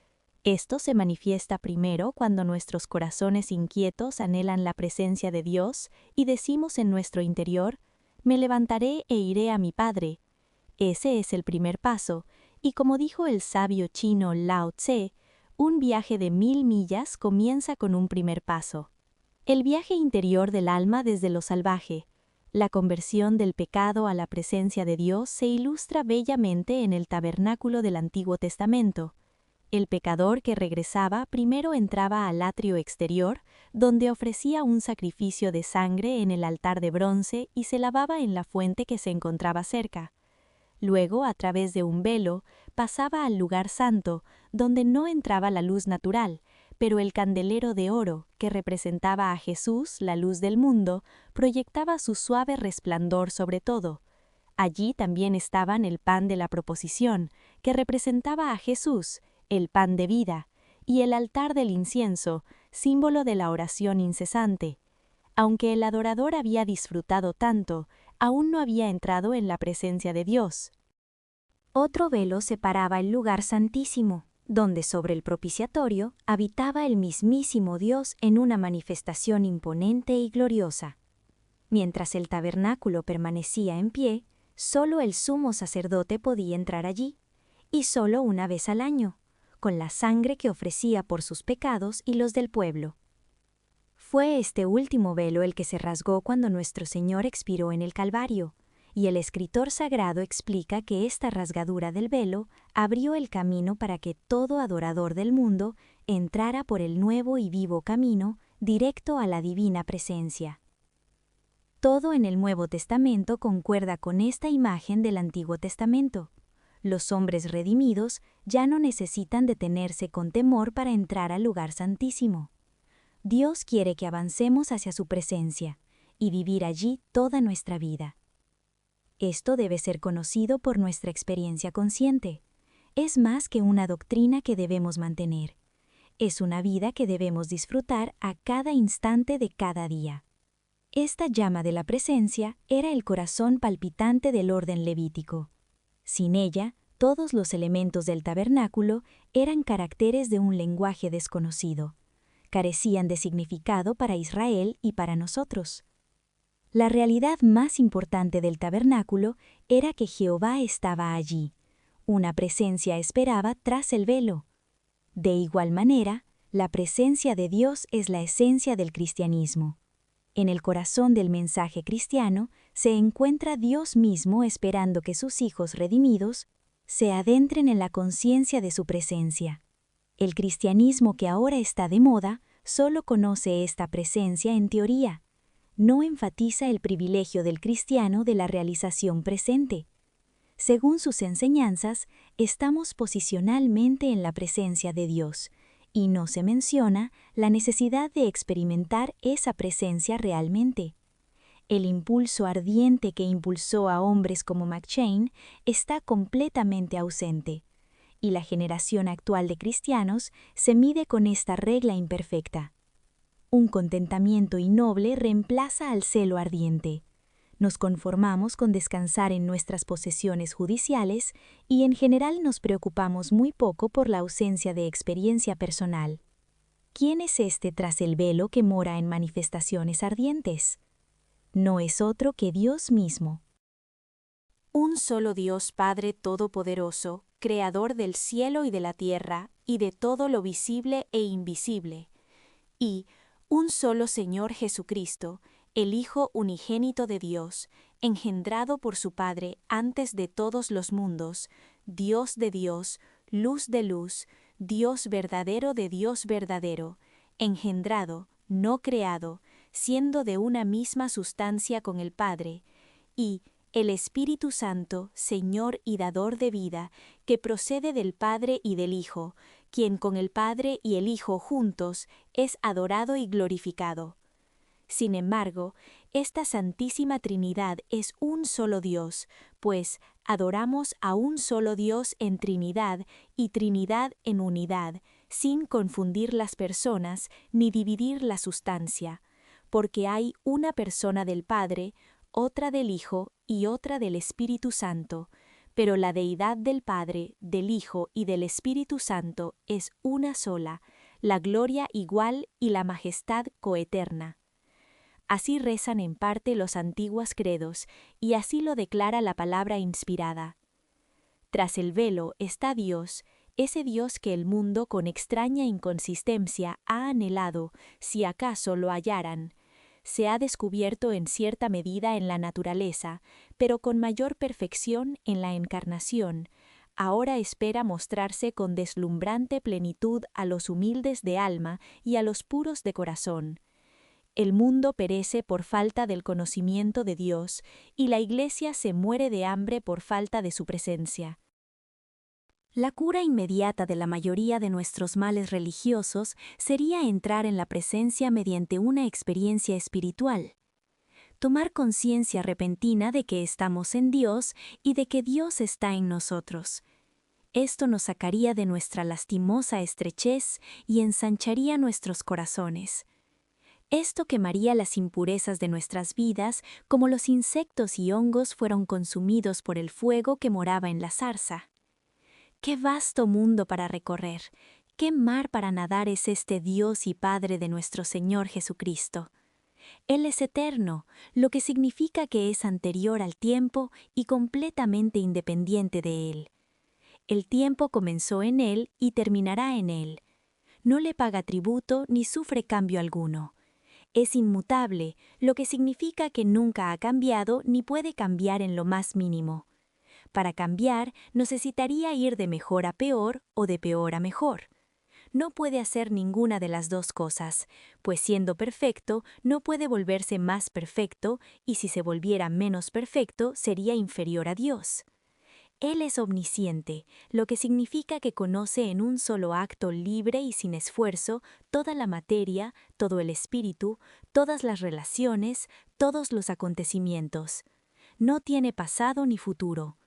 Speaker 2: Esto se manifiesta primero cuando nuestros corazones inquietos anhelan la presencia de Dios y decimos en nuestro interior: «Me levantaré e iré a mi Padre». Ese es el primer paso, y como dijo el sabio chino Lao Tse, un viaje de 1000 millas comienza con un primer paso. El viaje interior del alma desde lo salvaje, la conversión del pecado a la presencia de Dios se ilustra bellamente en el tabernáculo del Antiguo Testamento. El pecador que regresaba primero entraba al atrio exterior, donde ofrecía un sacrificio de sangre en el altar de bronce y se lavaba en la fuente que se encontraba cerca. Luego, a través de un velo, pasaba al lugar santo, donde no entraba la luz natural, pero el candelero de oro, que representaba a Jesús, la luz del mundo, proyectaba su suave resplandor sobre todo. Allí también estaban el pan de la proposición, que representaba a Jesús, el pan de vida, y el altar del incienso, símbolo de la oración incesante. Aunque el adorador había disfrutado tanto, aún no había entrado en la presencia de Dios. Otro velo separaba el lugar santísimo, donde sobre el propiciatorio habitaba el mismísimo Dios en una manifestación imponente y gloriosa. Mientras el tabernáculo permanecía en pie, solo el sumo sacerdote podía entrar allí, y solo una vez al año, con la sangre que ofrecía por sus pecados y los del pueblo. Fue este último velo el que se rasgó cuando nuestro Señor expiró en el Calvario, y el escritor sagrado explica que esta rasgadura del velo abrió el camino para que todo adorador del mundo entrara por el nuevo y vivo camino directo a la divina presencia. Todo en el Nuevo Testamento concuerda con esta imagen del Antiguo Testamento. Los hombres redimidos ya no necesitan detenerse con temor para entrar al lugar santísimo. Dios quiere que avancemos hacia su presencia y vivir allí toda nuestra vida. Esto debe ser conocido por nuestra experiencia consciente. Es más que una doctrina que debemos mantener. Es una vida que debemos disfrutar a cada instante de cada día. Esta llama de la presencia era el corazón palpitante del orden levítico. Sin ella, todos los elementos del tabernáculo eran caracteres de un lenguaje desconocido. Carecían de significado para Israel y para nosotros.
Speaker 1: La realidad más importante del tabernáculo era que Jehová estaba allí. Una presencia esperaba tras el velo. De igual manera, la presencia de Dios es la esencia del cristianismo. En el corazón del mensaje cristiano se encuentra Dios mismo esperando que sus hijos redimidos se adentren en la conciencia de su presencia. El cristianismo que ahora está de moda solo conoce esta presencia en teoría. No enfatiza el privilegio del cristiano de la realización presente. Según sus enseñanzas, estamos posicionalmente en la presencia de Dios, y no se menciona la necesidad de experimentar esa presencia realmente. El impulso ardiente que impulsó a hombres como McChain está completamente ausente, y la generación actual de cristianos se mide con esta regla imperfecta. Un contentamiento innoble reemplaza al celo ardiente. Nos conformamos con descansar en nuestras posesiones judiciales y en general nos preocupamos muy poco por la ausencia de experiencia personal. ¿Quién es este tras el velo que mora en manifestaciones ardientes? No es otro que Dios mismo.
Speaker 2: Un solo Dios Padre Todopoderoso, Creador del cielo y de la tierra, y de todo lo visible e invisible. Y un solo Señor Jesucristo, el Hijo unigénito de Dios, engendrado por su Padre antes de todos los mundos, Dios de Dios, luz de luz, Dios verdadero de Dios verdadero, engendrado, no creado, siendo de una misma sustancia con el Padre, y el Espíritu Santo, Señor y dador de vida, que procede del Padre y del Hijo, quien con el Padre y el Hijo juntos es adorado y glorificado. Sin embargo, esta Santísima Trinidad es un solo Dios, pues adoramos a un solo Dios en Trinidad y Trinidad en unidad, sin confundir las personas ni dividir la sustancia, porque hay una persona del Padre, otra del Hijo y otra del Espíritu Santo, pero la deidad del Padre, del Hijo y del Espíritu Santo es una sola, la gloria igual y la majestad coeterna. Así rezan en parte los antiguos credos, y así lo declara la palabra inspirada. Tras el velo está Dios, ese Dios que el mundo con extraña inconsistencia ha anhelado, si acaso lo hallaran. Se ha descubierto en cierta medida en la naturaleza, pero con mayor perfección en la encarnación. Ahora espera mostrarse con deslumbrante plenitud a los humildes de alma y a los puros de corazón. El mundo perece por falta del conocimiento de Dios, y la Iglesia se muere de hambre por falta de su presencia. La cura inmediata de la mayoría de nuestros males religiosos sería entrar en la presencia mediante una experiencia espiritual. Tomar conciencia repentina de que estamos en Dios y de que Dios está en nosotros. Esto nos sacaría de nuestra lastimosa estrechez y ensancharía nuestros corazones. Esto quemaría las impurezas de nuestras vidas como los insectos y hongos fueron consumidos por el fuego que moraba en la zarza. ¡Qué vasto mundo para recorrer! ¡Qué mar para nadar es este Dios y Padre de nuestro Señor Jesucristo! Él es eterno, lo que significa que es anterior al tiempo y completamente independiente de él. El tiempo comenzó en él y terminará en él. No le paga tributo ni sufre cambio alguno. Es inmutable, lo que significa que nunca ha cambiado ni puede cambiar en lo más mínimo. Para cambiar, necesitaría ir de mejor a peor o de peor a mejor. No puede hacer ninguna de las dos cosas, pues siendo perfecto, no puede volverse más perfecto, y si se volviera menos perfecto, sería inferior a Dios. Él es omnisciente, lo que significa que conoce en un solo acto libre y sin esfuerzo toda la materia, todo el espíritu, todas las relaciones, todos los acontecimientos. No tiene pasado ni futuro.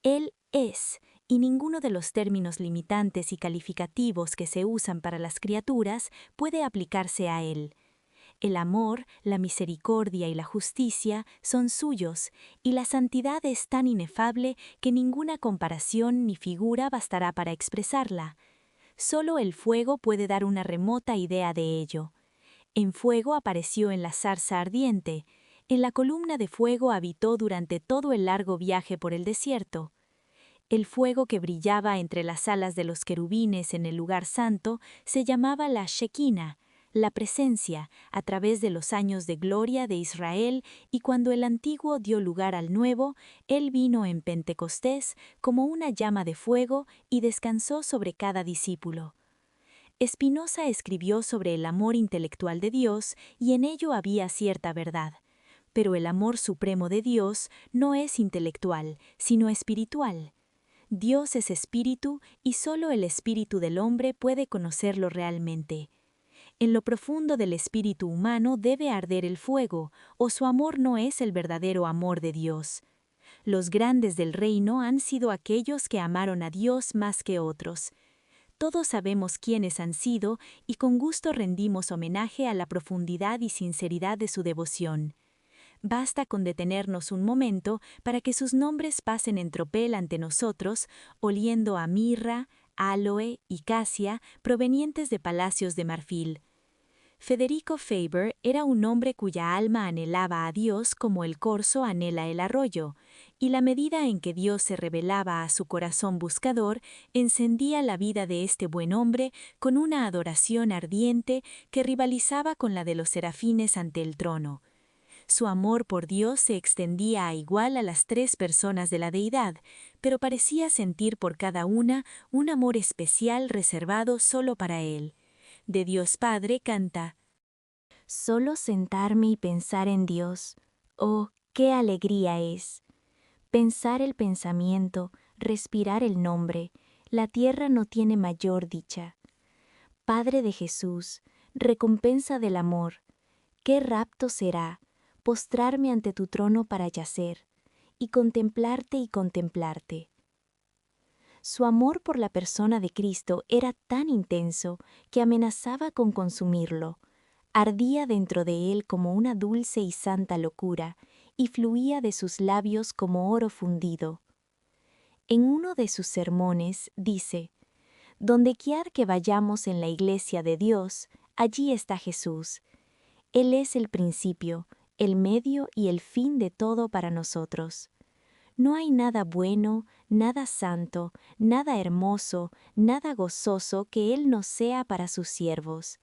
Speaker 2: Él es, y ninguno de los términos limitantes y calificativos que se usan para las criaturas puede aplicarse a él. El amor, la misericordia y la justicia son suyos, y la santidad es tan inefable que ninguna comparación ni figura bastará para expresarla. Solo el fuego puede dar una remota idea de ello. En fuego apareció en la zarza ardiente. En la columna de fuego habitó durante todo el largo viaje por el desierto. El fuego que brillaba entre las alas de los querubines en el lugar santo se llamaba la Shekinah, la presencia, a través de los años de gloria de Israel, y cuando el antiguo dio lugar al nuevo, él vino en Pentecostés como una llama de fuego y descansó sobre cada discípulo. Spinoza escribió sobre el amor intelectual de Dios y en ello había cierta verdad. Pero el amor supremo de Dios no es intelectual, sino espiritual. Dios es espíritu y solo el espíritu del hombre puede conocerlo realmente. En lo profundo del espíritu humano debe arder el fuego, o su amor no es el verdadero amor de Dios. Los grandes del reino han sido aquellos que amaron a Dios más que otros. Todos sabemos quiénes han sido y con gusto rendimos homenaje a la profundidad y sinceridad de su devoción. Basta con detenernos un momento para que sus nombres pasen en tropel ante nosotros, oliendo a mirra, áloe y casia provenientes de palacios de marfil. Federico Faber era un hombre cuya alma anhelaba a Dios como el corzo anhela el arroyo, y la medida en que Dios se revelaba a su corazón buscador encendía la vida de este buen hombre con una adoración ardiente que rivalizaba con la de los serafines ante el trono. Su amor por Dios se extendía a igual a las 3 personas de la deidad, pero parecía sentir por cada una un amor especial reservado solo para él. De Dios Padre canta:
Speaker 1: Solo sentarme y pensar en Dios, oh, qué alegría es. Pensar el pensamiento, respirar el nombre, la tierra no tiene mayor dicha. Padre de Jesús, recompensa del amor, qué rapto será postrarme ante tu trono para yacer, y contemplarte. Su amor por la persona de Cristo era tan intenso que amenazaba con consumirlo. Ardía dentro de él como una dulce y santa locura, y fluía de sus labios como oro fundido. En uno de sus sermones dice: Dondequiera que vayamos en la iglesia de Dios, allí está Jesús. Él es el principio, el medio y el fin de todo para nosotros. No hay nada bueno, nada santo, nada hermoso, nada gozoso que Él no sea para sus siervos.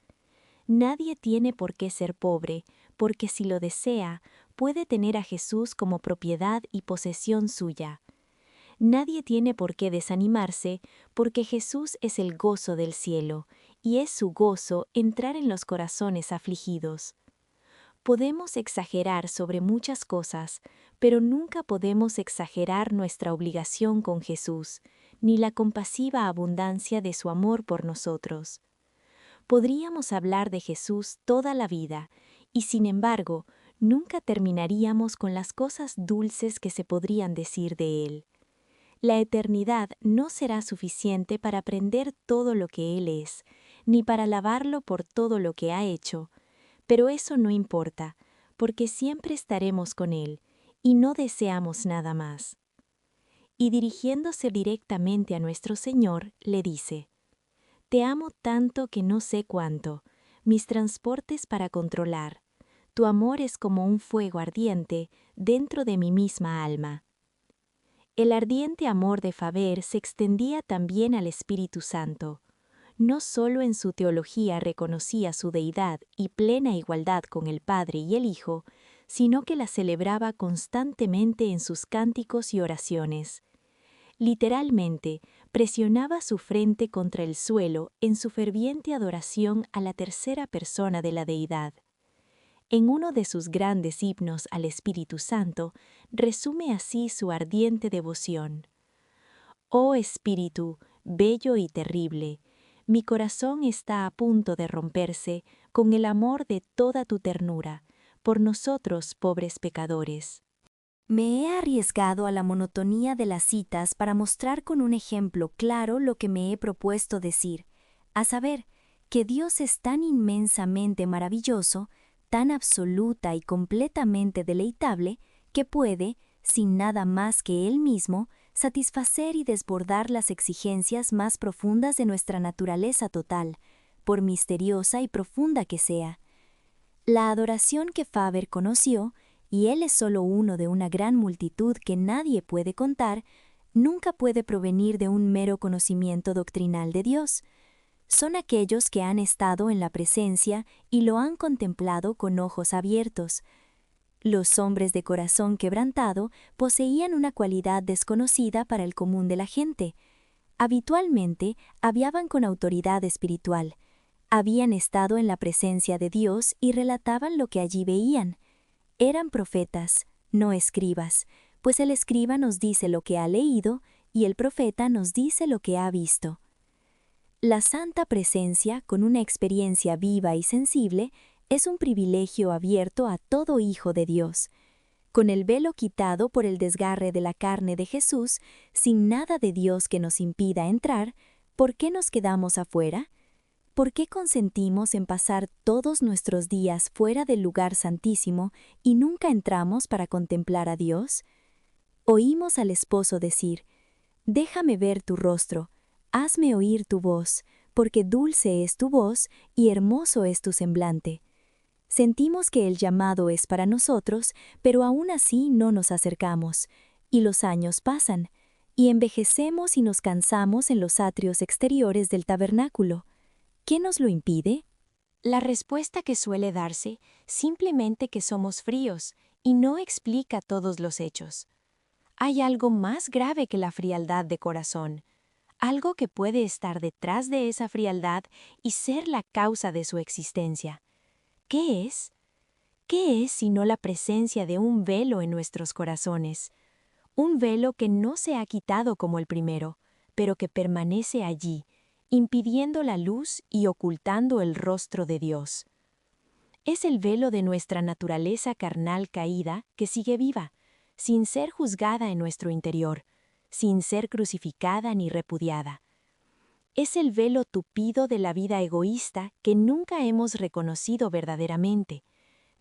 Speaker 1: Nadie tiene por qué ser pobre, porque si lo desea, puede tener a Jesús como propiedad y posesión suya. Nadie tiene por qué desanimarse, porque Jesús es el gozo del cielo, y es su gozo entrar en los corazones afligidos. Podemos exagerar sobre muchas cosas, pero nunca podemos exagerar nuestra obligación con Jesús, ni la compasiva abundancia de su amor por nosotros. Podríamos hablar de Jesús toda la vida, y sin embargo, nunca terminaríamos con las cosas dulces que se podrían decir de Él. La eternidad no será suficiente para aprender todo lo que Él es, ni para alabarlo por todo lo que ha hecho, pero eso no importa, porque siempre estaremos con Él, y no deseamos nada más. Y dirigiéndose directamente a nuestro Señor, le dice: Te amo tanto que no sé cuánto, mis transportes para controlar. Tu amor es como un fuego ardiente dentro de mi misma alma. El ardiente amor de Faber se extendía también al Espíritu Santo. No solo en su teología reconocía su deidad y plena igualdad con el Padre y el Hijo, sino que la celebraba constantemente en sus cánticos y oraciones. Literalmente, presionaba su frente contra el suelo en su ferviente adoración a la tercera persona de la deidad. En uno de sus grandes himnos al Espíritu Santo, resume así su ardiente devoción: Oh Espíritu, bello y terrible, mi corazón está a punto de romperse con el amor de toda tu ternura, por nosotros pobres pecadores. Me he arriesgado a la monotonía de las citas para mostrar con un ejemplo claro lo que me he propuesto decir, a saber, que Dios es tan inmensamente maravilloso, tan absoluta y completamente deleitable, que puede, sin nada más que Él mismo, satisfacer y desbordar las exigencias más profundas de nuestra naturaleza total, por misteriosa y profunda que sea. La adoración que Faber conoció y Él es solo uno de una gran multitud que nadie puede contar, nunca puede provenir de un mero conocimiento doctrinal de Dios. Son aquellos que han estado en la presencia y lo han contemplado con ojos abiertos. Los hombres de corazón quebrantado poseían una cualidad desconocida para el común de la gente. Habitualmente hablaban con autoridad espiritual. Habían estado en la presencia de Dios y relataban lo que allí veían. Eran profetas, no escribas, pues el escriba nos dice lo que ha leído y el profeta nos dice lo que ha visto. La santa presencia, con una experiencia viva y sensible, es un privilegio abierto a todo hijo de Dios. Con el velo quitado por el desgarre de la carne de Jesús, sin nada de Dios que nos impida entrar, ¿por qué nos quedamos afuera? ¿Por qué consentimos en pasar todos nuestros días fuera del lugar santísimo y nunca entramos para contemplar a Dios? Oímos al esposo decir: «Déjame ver tu rostro, hazme oír tu voz, porque dulce es tu voz y hermoso es tu semblante». Sentimos que el llamado es para nosotros, pero aún así no nos acercamos, y los años pasan, y envejecemos y nos cansamos en los atrios exteriores del tabernáculo. ¿Qué nos lo impide?
Speaker 2: La respuesta que suele darse, simplemente que somos fríos, y no explica todos los hechos. Hay algo más grave que la frialdad de corazón, algo que puede estar detrás de esa frialdad y ser la causa de su existencia. ¿Qué es? ¿Qué es sino la presencia de un velo en nuestros corazones? Un velo que no se ha quitado como el primero, pero que permanece allí, impidiendo la luz y ocultando el rostro de Dios. Es el velo de nuestra naturaleza carnal caída que sigue viva, sin ser juzgada en nuestro interior, sin ser crucificada ni repudiada. Es el velo tupido de la vida egoísta que nunca hemos reconocido verdaderamente,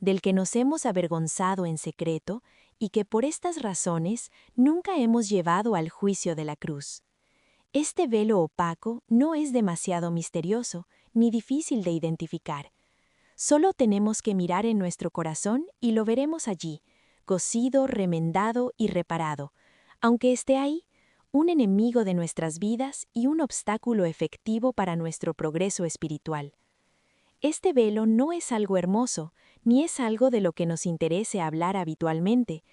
Speaker 2: del que nos hemos avergonzado en secreto y que por estas razones nunca hemos llevado al juicio de la cruz. Este velo opaco no es demasiado misterioso ni difícil de identificar. Solo tenemos que mirar en nuestro corazón y lo veremos allí, cosido, remendado y reparado, aunque esté ahí, un enemigo de nuestras vidas y un obstáculo efectivo para nuestro progreso espiritual. Este velo no es algo hermoso, ni es algo de lo que nos interese hablar habitualmente,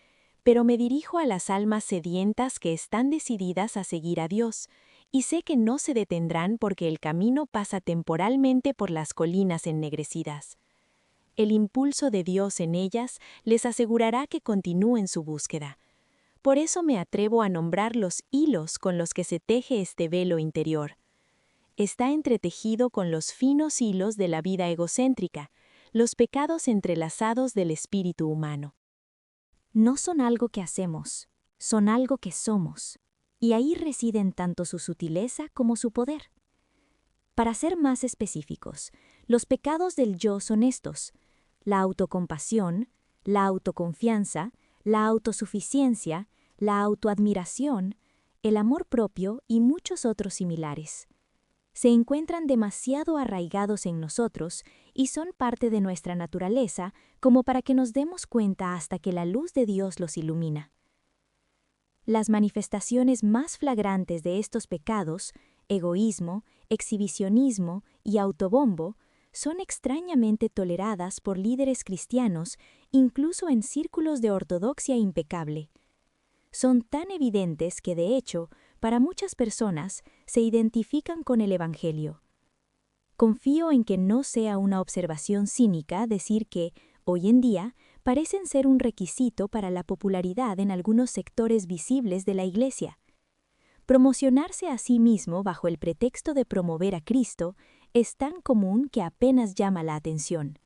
Speaker 2: pero me dirijo a las almas sedientas que están decididas a seguir a Dios, y sé que no se detendrán porque el camino pasa temporalmente por las colinas ennegrecidas. El impulso de Dios en ellas les asegurará que continúen su búsqueda. Por eso me atrevo a nombrar los hilos con los que se teje este velo interior. Está entretejido con los finos hilos de la vida egocéntrica, los pecados entrelazados del espíritu humano.
Speaker 1: No son algo que hacemos, son algo que somos, y ahí residen tanto su sutileza como su poder. Para ser más específicos, los pecados del yo son estos: la autocompasión, la autoconfianza, la autosuficiencia, la autoadmiración, el amor propio y muchos otros similares. Se encuentran demasiado arraigados en nosotros y son parte de nuestra naturaleza como para que nos demos cuenta hasta que la luz de Dios los ilumina. Las manifestaciones más flagrantes de estos pecados, egoísmo, exhibicionismo y autobombo, son extrañamente toleradas por líderes cristianos, incluso en círculos de ortodoxia impecable. Son tan evidentes que, de hecho, para muchas personas se identifican con el Evangelio. Confío en que no sea una observación cínica decir que, hoy en día, parecen ser un requisito para la popularidad en algunos sectores visibles de la Iglesia. Promocionarse a sí mismo bajo el pretexto de promover a Cristo es tan común que apenas llama la atención.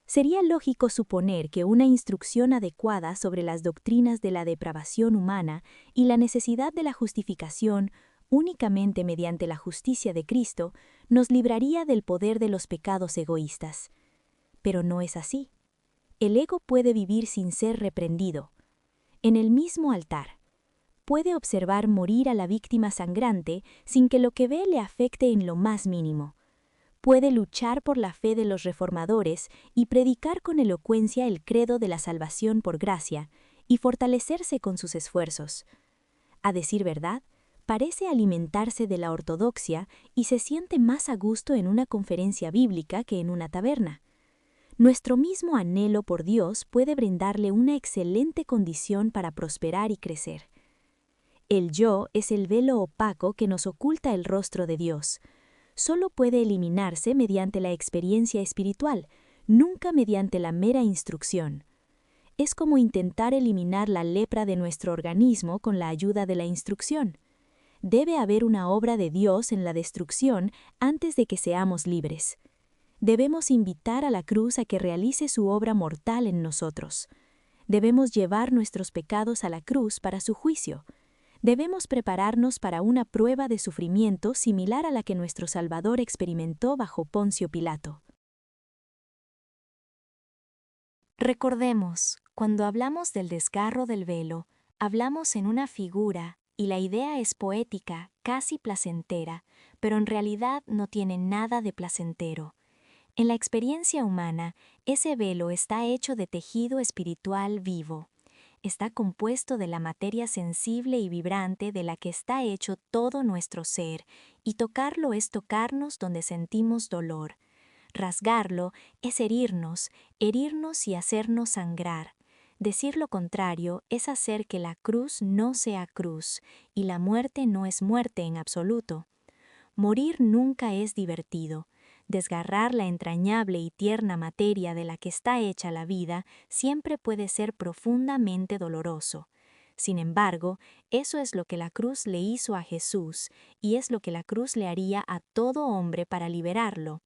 Speaker 1: Sería lógico suponer que una instrucción adecuada sobre las doctrinas de la depravación humana y la necesidad de la justificación únicamente mediante la justicia de Cristo nos libraría del poder de los pecados egoístas. Pero no es así. El ego puede vivir sin ser reprendido. En el mismo altar, puede observar morir a la víctima sangrante sin que lo que ve le afecte en lo más mínimo.
Speaker 2: puede luchar por la fe de los reformadores y predicar con elocuencia el credo de la salvación por gracia, y fortalecerse con sus esfuerzos. A decir verdad, parece alimentarse de la ortodoxia y se siente más a gusto en una conferencia bíblica que en una taberna. Nuestro mismo anhelo por Dios puede brindarle una excelente condición para prosperar y crecer. El yo es el velo opaco que nos oculta el rostro de Dios. Solo puede eliminarse mediante la experiencia espiritual, nunca mediante la mera instrucción. Es como intentar eliminar la lepra de nuestro organismo con la ayuda de la instrucción. Debe haber una obra de Dios en la destrucción antes de que seamos libres. Debemos invitar a la cruz a que realice su obra mortal en nosotros. Debemos llevar nuestros pecados a la cruz para su juicio. Debemos prepararnos para una prueba de sufrimiento similar a la que nuestro Salvador experimentó bajo Poncio Pilato. Recordemos, cuando hablamos del desgarro del velo, hablamos en una figura, y la idea es poética, casi placentera, pero en realidad no tiene nada de placentero. En la experiencia humana, ese velo está hecho de tejido espiritual vivo. Está compuesto de la materia sensible y vibrante de la que está hecho todo nuestro ser, y tocarlo es tocarnos donde sentimos dolor. Rasgarlo es herirnos y hacernos sangrar. Decir lo contrario es hacer que la cruz no sea cruz, y la muerte no es muerte en absoluto. Morir nunca es divertido. Desgarrar la entrañable y tierna materia de la que está hecha la vida siempre puede ser profundamente doloroso. Sin embargo, eso es lo que la cruz le hizo a Jesús, y es lo que la cruz le haría a todo hombre para liberarlo.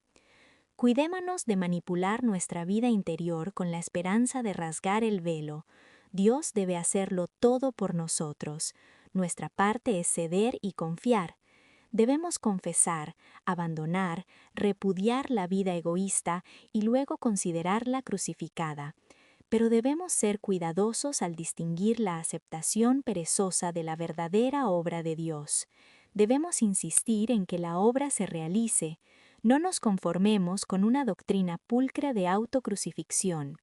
Speaker 2: Cuidémonos de manipular nuestra vida interior con la esperanza de rasgar el velo. Dios debe hacerlo todo por nosotros. Nuestra parte es ceder y confiar. Debemos confesar, abandonar, repudiar la vida egoísta y luego considerarla crucificada. Pero debemos ser cuidadosos al distinguir la aceptación perezosa de la verdadera obra de Dios. Debemos insistir en que la obra se realice. No nos conformemos con una doctrina pulcra de autocrucifixión.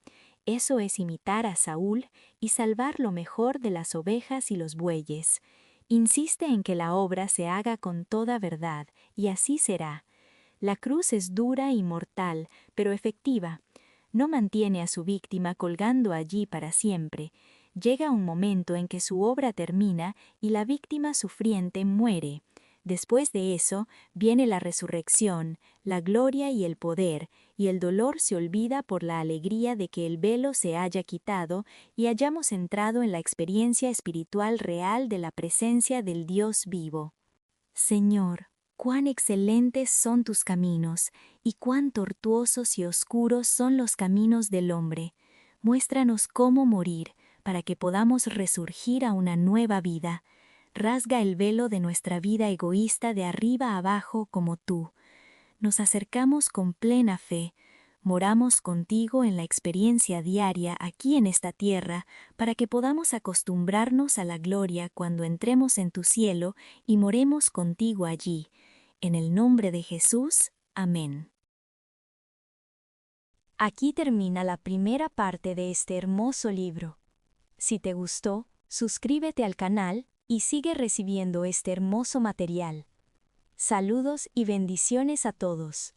Speaker 2: Eso es imitar a Saúl y salvar lo mejor de las ovejas y los bueyes. Insiste en que la obra se haga con toda verdad, y así será. La cruz es dura y mortal, pero efectiva. No mantiene a su víctima colgando allí para siempre. Llega un momento en que su obra termina y la víctima sufriente muere. Después de eso, viene la resurrección, la gloria y el poder, y el dolor se olvida por la alegría de que el velo se haya quitado y hayamos entrado en la experiencia espiritual real de la presencia del Dios vivo. Señor, cuán excelentes son tus caminos, y cuán tortuosos y oscuros son los caminos del hombre. Muéstranos cómo morir, para que podamos resurgir a una nueva vida. Rasga el velo de nuestra vida egoísta de arriba a abajo como tú. Nos acercamos con plena fe. Moramos contigo en la experiencia diaria aquí en esta tierra para que podamos acostumbrarnos a la gloria cuando entremos en tu cielo y moremos contigo allí. En el nombre de Jesús. Amén. Aquí termina la primera parte de este hermoso libro. Si te gustó, suscríbete al canal y sigue recibiendo este hermoso material. Saludos y bendiciones a todos.